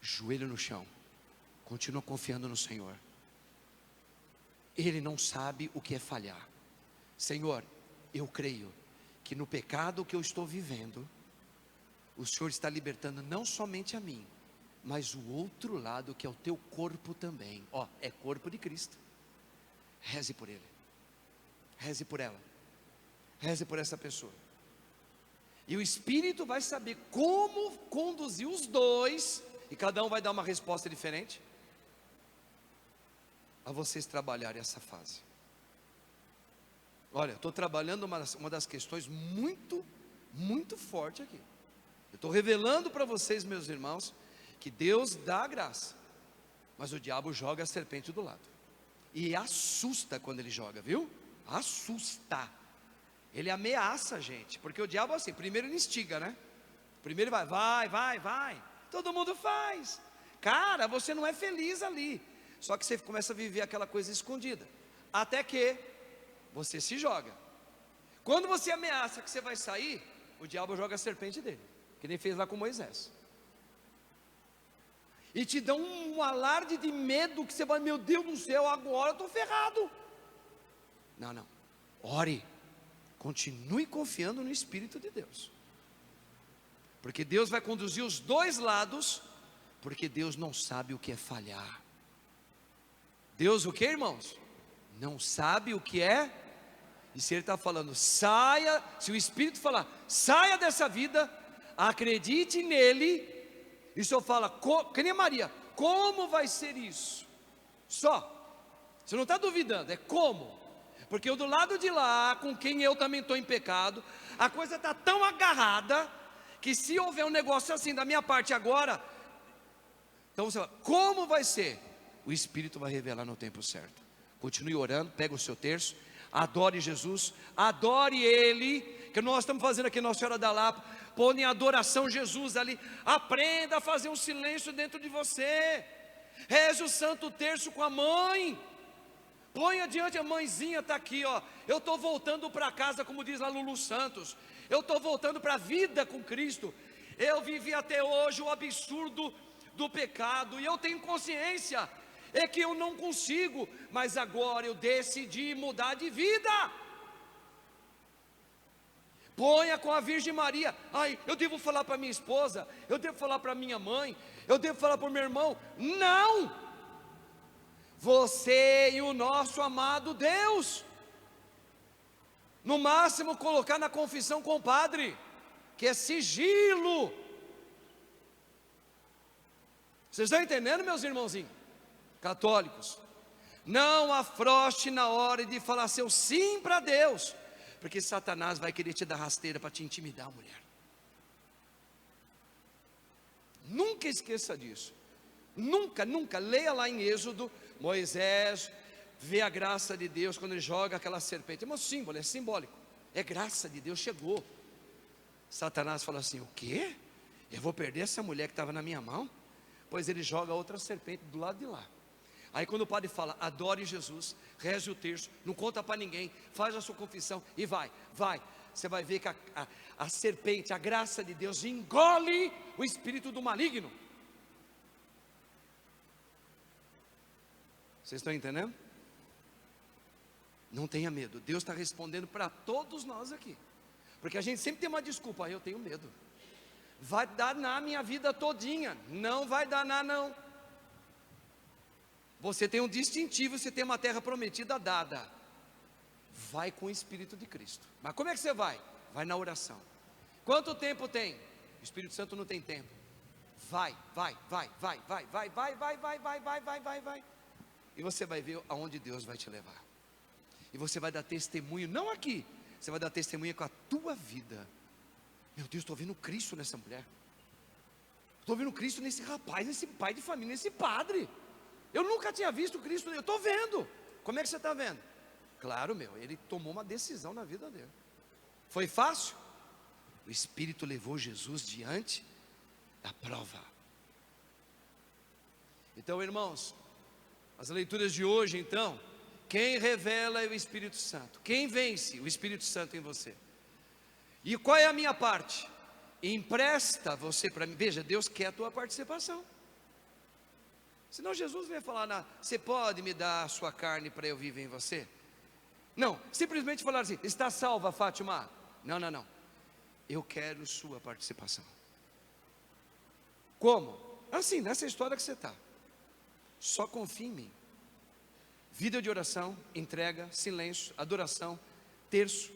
Joelho no chão, continua confiando no Senhor. Ele não sabe o que é falhar. Senhor, eu creio que no pecado que eu estou vivendo, o Senhor está libertando não somente a mim, mas o outro lado que é o teu corpo também. É corpo de Cristo. Reze por ele, reze por ela, reze por essa pessoa. E o Espírito vai saber como conduzir os dois, e cada um vai dar uma resposta diferente, a vocês trabalharem essa fase. Olha, estou trabalhando uma das questões muito forte aqui. Eu estou revelando para vocês, meus irmãos, que Deus dá a graça, mas o diabo joga a serpente do lado, e assusta quando ele joga, viu? Assusta. Ele ameaça a gente, porque o diabo assim, primeiro ele instiga, né? Primeiro vai, todo mundo faz. Cara, você não é feliz ali. Só que você começa a viver aquela coisa escondida, até que você se joga. Quando você ameaça que você vai sair, o diabo joga a serpente dele, que nem fez lá com Moisés. E te dá um alarde de medo que você vai, meu Deus do céu, agora eu estou ferrado. Não. Ore. Continue confiando no Espírito de Deus. Porque Deus vai conduzir os dois lados, porque Deus não sabe o que é falhar. Deus o que, irmãos? Não sabe o que é. E se Ele está falando, saia, se o Espírito falar, saia dessa vida, acredite nele, e o Senhor fala, que nem Maria, como vai ser isso? Só, você não está duvidando, é como? Porque eu do lado de lá, com quem eu também estou em pecado, a coisa está tão agarrada, que se houver um negócio assim da minha parte agora, então você fala, como vai ser? O Espírito vai revelar no tempo certo. Continue orando, pega o seu terço, adore Jesus, adore Ele, que nós estamos fazendo aqui Nossa Senhora da Lapa, põe em adoração Jesus ali, aprenda a fazer um silêncio dentro de você, reze o santo terço com a mãe, põe adiante a mãezinha, está aqui ó, eu estou voltando para casa, como diz lá Lulu Santos, eu estou voltando para a vida com Cristo, eu vivi até hoje o absurdo do pecado, e eu tenho consciência, é que eu não consigo, mas agora eu decidi mudar de vida. Ponha com a Virgem Maria, ai, eu devo falar para minha esposa, eu devo falar para minha mãe, eu devo falar para o meu irmão, não, você e o nosso amado Deus, no máximo colocar na confissão com o padre, que é sigilo. Vocês estão entendendo, meus irmãozinhos? Católicos, não afrouxe na hora de falar seu sim para Deus, porque Satanás vai querer te dar rasteira para te intimidar, mulher. Nunca esqueça disso. Nunca, leia lá em Êxodo, Moisés vê a graça de Deus quando ele joga aquela serpente. É um símbolo, é simbólico. É graça de Deus, chegou. Satanás fala assim, o quê? Eu vou perder essa mulher que estava na minha mão? Pois ele joga outra serpente do lado de lá. Aí quando o padre fala, adore Jesus, reze o terço, não conta para ninguém, faz a sua confissão e vai, você vai ver que a serpente, a graça de Deus engole o espírito do maligno. Vocês estão entendendo? Não tenha medo, Deus está respondendo para todos nós aqui, porque a gente sempre tem uma desculpa, eu tenho medo, vai danar minha vida todinha, não vai danar não. Você tem um distintivo, você tem uma terra prometida dada. Vai com o Espírito de Cristo. Mas como é que você vai? Vai na oração. Quanto tempo tem? O Espírito Santo não tem tempo. Vai. E você vai ver aonde Deus vai te levar. E você vai dar testemunho, não aqui, você vai dar testemunho com a tua vida. Meu Deus, estou vendo Cristo nessa mulher. Estou vendo Cristo nesse rapaz, nesse pai de família, nesse padre. Eu nunca tinha visto Cristo, eu estou vendo. Como é que você está vendo? Claro, ele tomou uma decisão na vida dele. Foi fácil? O Espírito levou Jesus diante da prova. Então, irmãos, as leituras de hoje, então, quem revela é o Espírito Santo. Quem vence? O Espírito Santo em você. E qual é a minha parte? Empresta você para mim. Veja, Deus quer a tua participação. Senão Jesus vai falar, você pode me dar a sua carne para eu viver em você? Não, simplesmente falar assim, está salva, Fátima? Não, eu quero sua participação. Como? Assim, nessa história que você está. Só confia em mim. Vida de oração, entrega, silêncio, adoração, terço,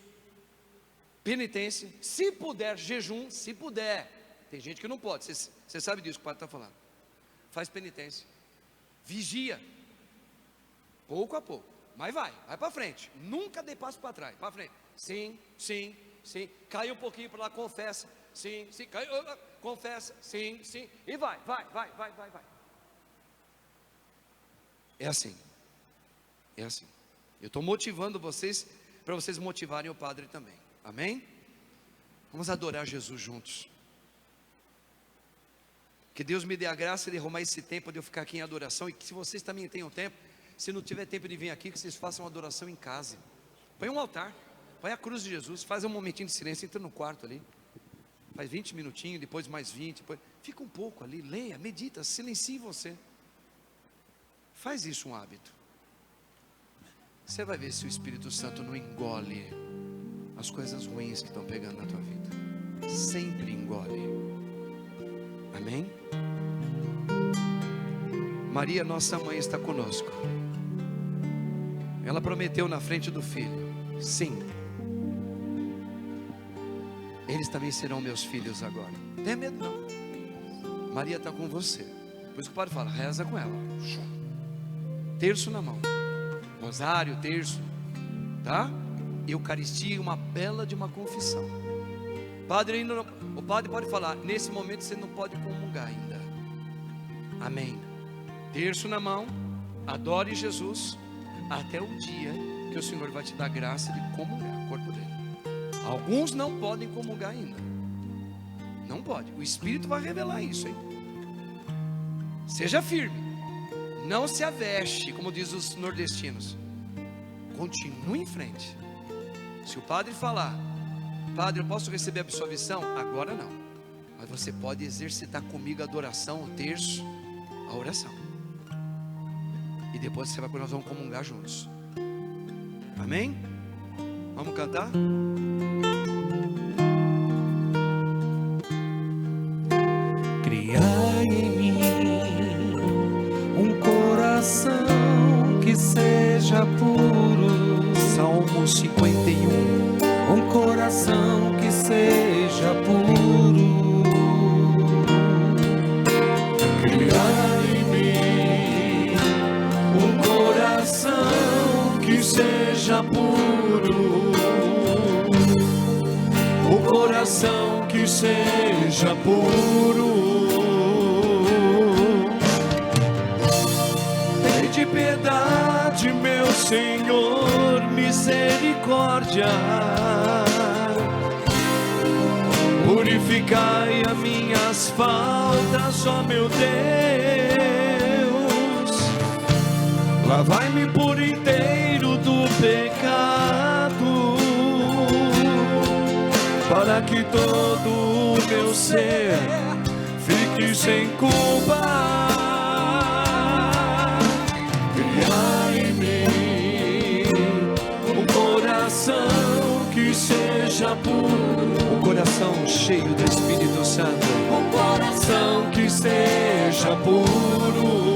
penitência, se puder, jejum, se puder. Tem gente que não pode, você sabe disso que o padre está falando. Faz penitência. Vigia, pouco a pouco, mas vai para frente, nunca dê passo para trás, para frente, sim, cai um pouquinho para lá, confessa, sim, caiu, confessa, sim, e vai, é assim, eu estou motivando vocês, para vocês motivarem o Padre também, amém? Vamos adorar Jesus juntos. Que Deus me dê a graça de arrumar esse tempo de eu ficar aqui em adoração. E que se vocês também tenham tempo, se não tiver tempo de vir aqui, que vocês façam adoração em casa. Põe um altar, põe a cruz de Jesus, faz um momentinho de silêncio, entra no quarto ali, faz 20 minutinhos, depois mais 20, depois, fica um pouco ali, leia, medita, silencie você. Faz isso um hábito. Você vai ver se o Espírito Santo não engole as coisas ruins que estão pegando na tua vida. Sempre engole. Amém? Maria, nossa mãe, está conosco. Ela prometeu na frente do filho: sim, eles também serão meus filhos agora. Não tenha medo não. Maria está com você. Por isso que o padre fala: reza com ela. Terço na mão, rosário, terço, tá? Eucaristia, uma bela de uma confissão. Padre, o padre pode falar: nesse momento você não pode comungar ainda. Amém. Terço na mão, adore Jesus, até o dia que o Senhor vai te dar graça de comungar o corpo dele. Alguns não podem comungar ainda. Não pode. O Espírito vai revelar isso, hein? Seja firme. Não se aveste, como diz os nordestinos. Continue em frente. Se o padre falar: padre, eu posso receber a absolvição? Agora não. Mas você pode exercitar comigo a adoração, o terço, a oração. E depois nós vamos comungar juntos. Amém? Vamos cantar? Criai em mim um coração que seja puro. Salmo 51. Um coração que seja puro. Criai em mim um coração que seja puro. Um coração que seja puro. Tende piedade, meu Senhor, misericórdia. Purificai as minhas faltas, ó meu Deus. Lavai-me por inteiro do pecado, para que todo o meu ser fique sem culpa. Criai em mim um coração que seja puro. Um coração cheio do Espírito Santo. Um coração que seja puro.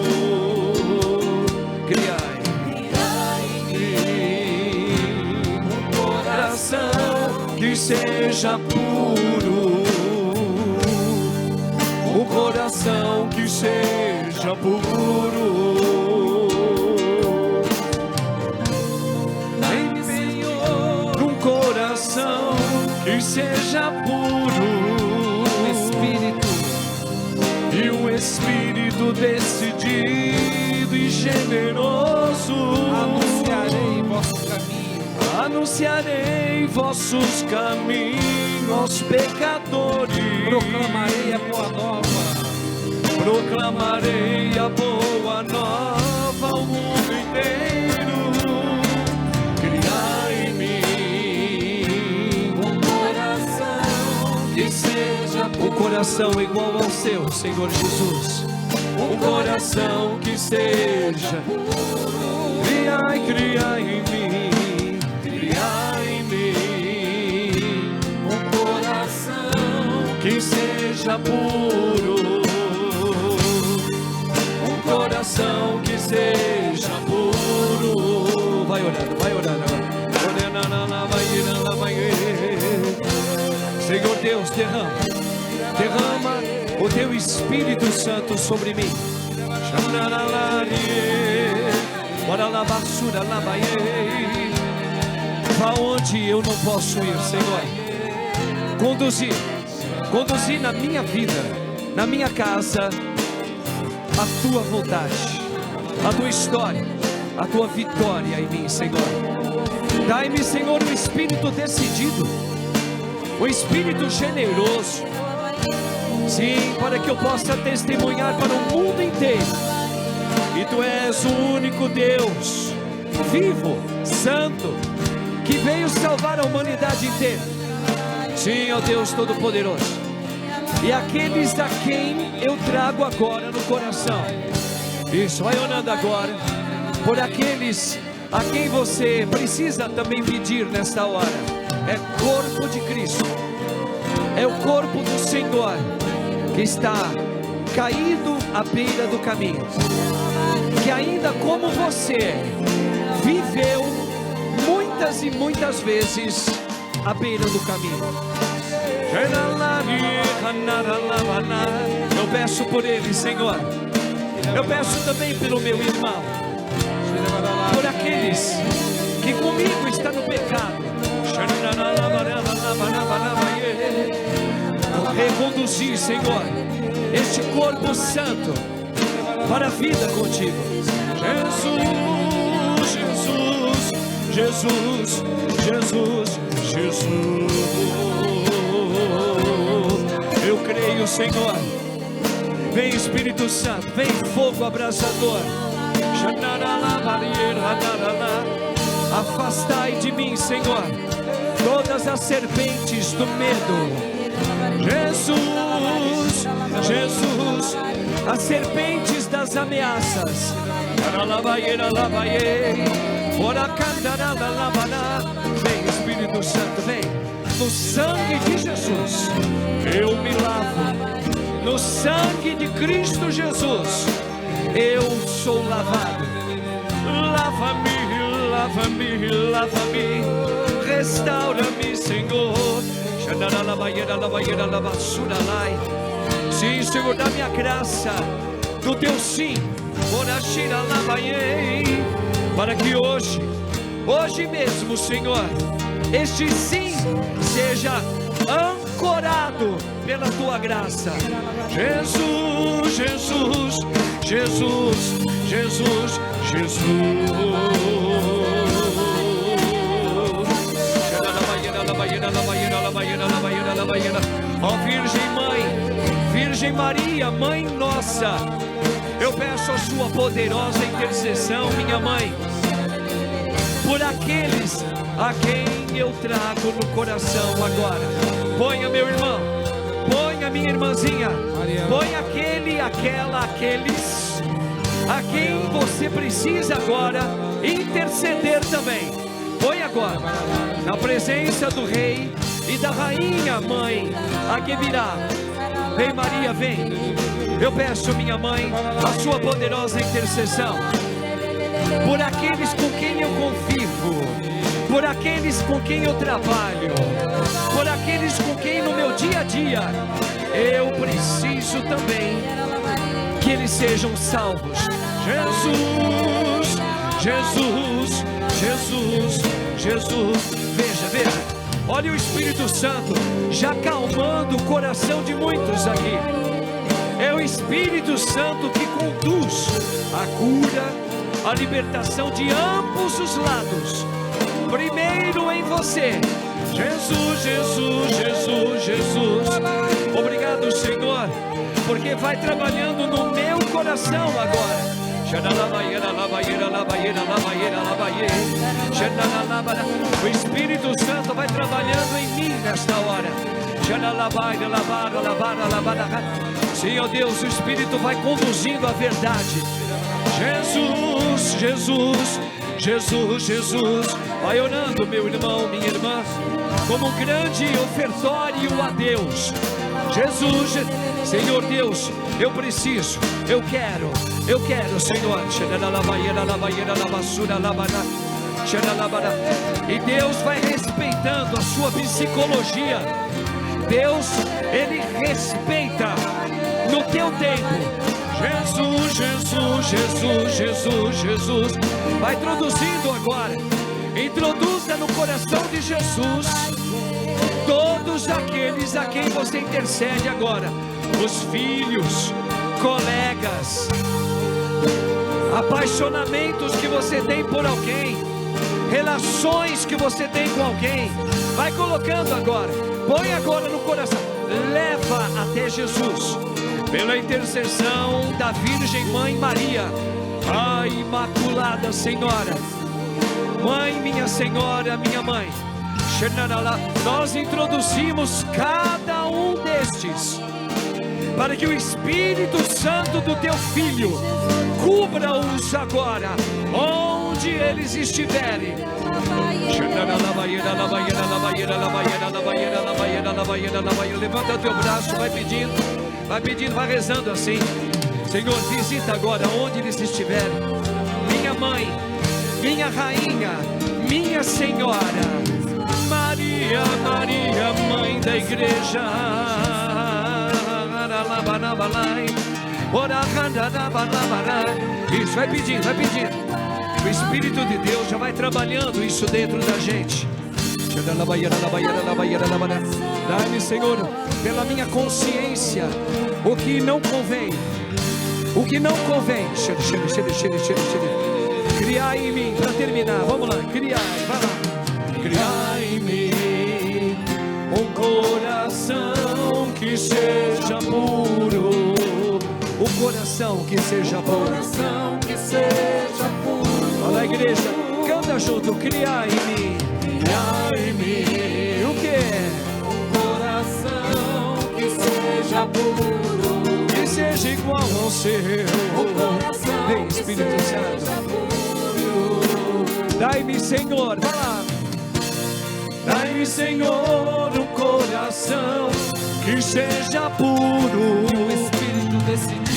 Criai em mim um coração que seja puro. Um coração que seja puro. Senhor, um coração que seja puro. Espírito, E um espírito decidido e generoso. anunciarei vosso caminho. Anunciarei vossos caminhos aos pecadores. Proclamarei a boa nova. Proclamarei a boa nova ao mundo inteiro. Criai em mim um coração que seja puro. um coração igual ao seu, Senhor Jesus. Um coração que seja puro. Criai em mim, criai em mim um coração que seja puro. Um coração que seja puro. Vai orando agora. Senhor Deus, derrama o teu Espírito Santo sobre mim. Aonde eu não posso ir, Senhor. Conduzir na minha vida, na minha casa, a tua vontade, a tua história, a tua vitória em mim, Senhor. Dai-me, Senhor, um espírito decidido, um espírito generoso. Sim, para que eu possa testemunhar para o mundo inteiro. E tu és o único Deus, vivo, santo, que veio salvar a humanidade inteira. Sim, ó Deus Todo-Poderoso. E aqueles a quem eu trago agora no coração. Isso, vai orando agora por aqueles a quem você precisa também pedir nesta hora. É corpo de Cristo, é o corpo do Senhor que está caído à beira do caminho, que ainda como você viveu muitas e muitas vezes à beira do caminho. Eu peço por ele, Senhor. Eu peço também pelo meu irmão, por aqueles que comigo está no pecado. Reconduzir, Senhor, este corpo santo para a vida contigo. Jesus, Jesus, Jesus, Jesus, Jesus. Eu creio, Senhor. Vem Espírito Santo, vem fogo abrasador. Afastai de mim, Senhor, todas as serpentes do medo. Jesus, Jesus, as serpentes das ameaças. Vem Espírito Santo, vem. No sangue de Jesus eu me lavo. No sangue de Cristo Jesus eu sou lavado. Lava-me, lava-me, lava-me. Restaura-me, Senhor. Sim, Senhor, dá-me a graça do teu sim. Para que hoje mesmo, Senhor, este sim seja ancorado pela tua graça. Jesus, Jesus, Jesus, Jesus, Jesus. Ó Virgem Mãe, Virgem Maria, Mãe Nossa, eu peço a sua poderosa intercessão, minha Mãe, por aqueles a quem eu trago no coração agora. Ponha meu irmão, ponha minha irmãzinha, ponha aquele, aquela, aqueles a quem você precisa agora interceder também. Põe agora, na presença do Rei e da Rainha Mãe, a que virá. Vem Maria, vem. Eu peço, minha Mãe, a sua poderosa intercessão por aqueles com quem eu convivo, por aqueles com quem eu trabalho, por aqueles com quem no meu dia a dia eu preciso também que eles sejam salvos. Jesus, Jesus, Jesus, Jesus. Veja, veja, olha o Espírito Santo já acalmando o coração de muitos aqui. É o Espírito Santo que conduz a cura, a libertação de ambos os lados. Primeiro em você. Jesus, Jesus, Jesus, Jesus. Obrigado, Senhor, porque vai trabalhando no meu coração agora. O Espírito Santo vai trabalhando em mim nesta hora. Sim, ó Deus, o Espírito vai conduzindo a verdade. Jesus, Jesus, Jesus, Jesus. Vai orando, meu irmão, minha irmã, como um grande ofertório a Deus. Jesus, Senhor Deus, eu preciso, eu quero, Senhor. E Deus vai respeitando a sua psicologia. Deus, Ele respeita no teu tempo. Jesus, Jesus, Jesus, Jesus, Jesus. Vai introduzindo agora. Introduza no coração de Jesus todos aqueles a quem você intercede agora. Os filhos, colegas, apaixonamentos que você tem por alguém, relações que você tem com alguém. Vai colocando agora. Põe agora no coração. Leva até Jesus. Pela intercessão da Virgem Mãe Maria, a Imaculada Senhora, Mãe, minha senhora, minha mãe. Nós introduzimos cada um destes, para que o Espírito Santo do teu Filho cubra-os agora, onde eles estiverem. Levanta teu braço, vai pedindo, vai rezando assim. Senhor, visita agora onde eles estiverem. Minha mãe, minha rainha, minha senhora, Maria, Maria, mãe da igreja. Isso, vai pedindo. O Espírito de Deus já vai trabalhando isso dentro da gente. Dá-me, Senhor, pela minha consciência, o que não convém. Criar em mim, para terminar, vamos lá, criar, vai lá. Criar em mim um coração que seja puro. O coração que seja puro. Olha a igreja, canta junto. Criar em mim. O que? Um coração que seja puro, Que seja igual ao seu. Vem, Espírito Santo. Dai-me, Senhor, vai lá. Dai-me, Senhor, um coração que seja puro. e o Espírito decidido,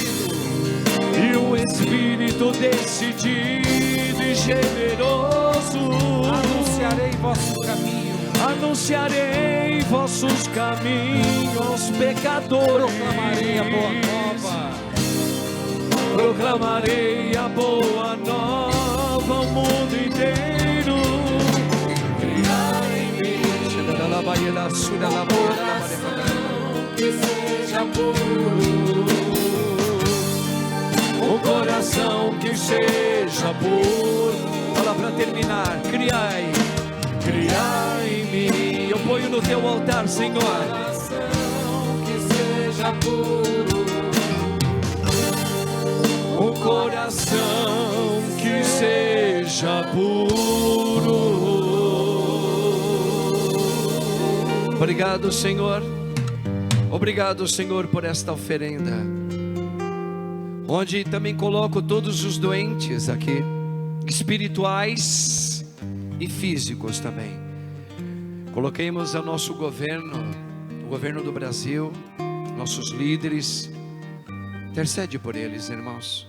E um Espírito decidido e generoso. anunciarei vosso caminho, Anunciarei vossos caminhos, pecadores. proclamarei a boa nova, Proclamarei a boa nova ao mundo inteiro. Criar em mim que seja puro, um coração que seja puro. Fala para terminar. Criai em mim. Eu ponho no teu altar, Senhor. que seja puro, Um coração que seja puro. Obrigado, Senhor. Obrigado, Senhor, por esta oferenda, onde também coloco todos os doentes aqui, espirituais e físicos também. Coloquemos o nosso governo, o governo do Brasil, nossos líderes. Intercede por eles, irmãos,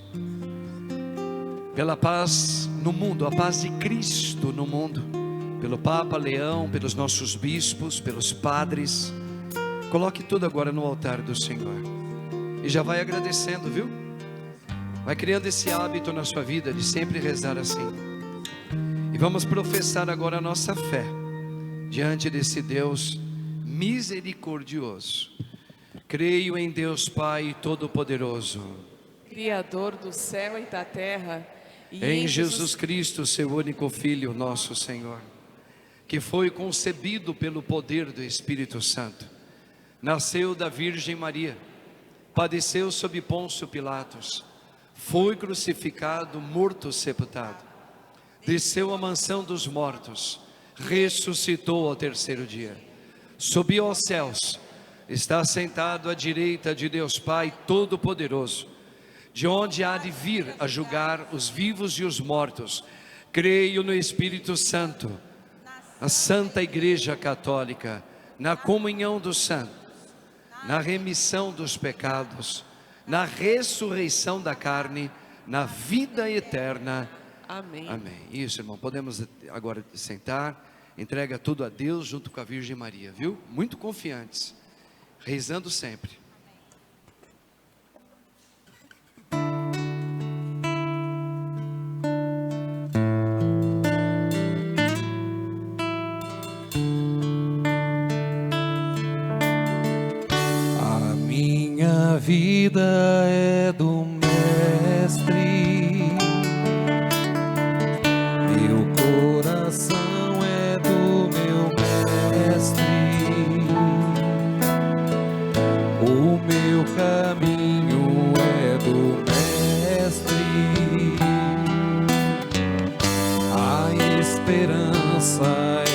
pela paz no mundo, a paz de Cristo no mundo, pelo Papa Leão, pelos nossos bispos, pelos padres. Coloque tudo agora no altar do Senhor e já vai agradecendo, viu? Vai criando esse hábito na sua vida de sempre rezar assim. E vamos professar agora a nossa fé diante desse Deus misericordioso. Creio em Deus Pai Todo-Poderoso, Criador do céu e da terra, e em Jesus Cristo, seu único Filho, nosso Senhor, que foi concebido pelo poder do Espírito Santo, nasceu da Virgem Maria, padeceu sob Pôncio Pilatos, foi crucificado, morto, sepultado, desceu à mansão dos mortos, ressuscitou ao terceiro dia, subiu aos céus, está sentado à direita de Deus Pai Todo-Poderoso, de onde há de vir a julgar os vivos e os mortos. Creio no Espírito Santo, na Santa Igreja Católica, na comunhão dos santos, na remissão dos pecados, na ressurreição da carne, na vida eterna. Amém. Amém. Isso, irmão, podemos agora sentar. Entrega tudo a Deus junto com a Virgem Maria, viu? Muito confiantes, rezando sempre. A minha vida é do Mestre, meu coração é do meu Mestre, o meu caminho é do Mestre, a esperança esperança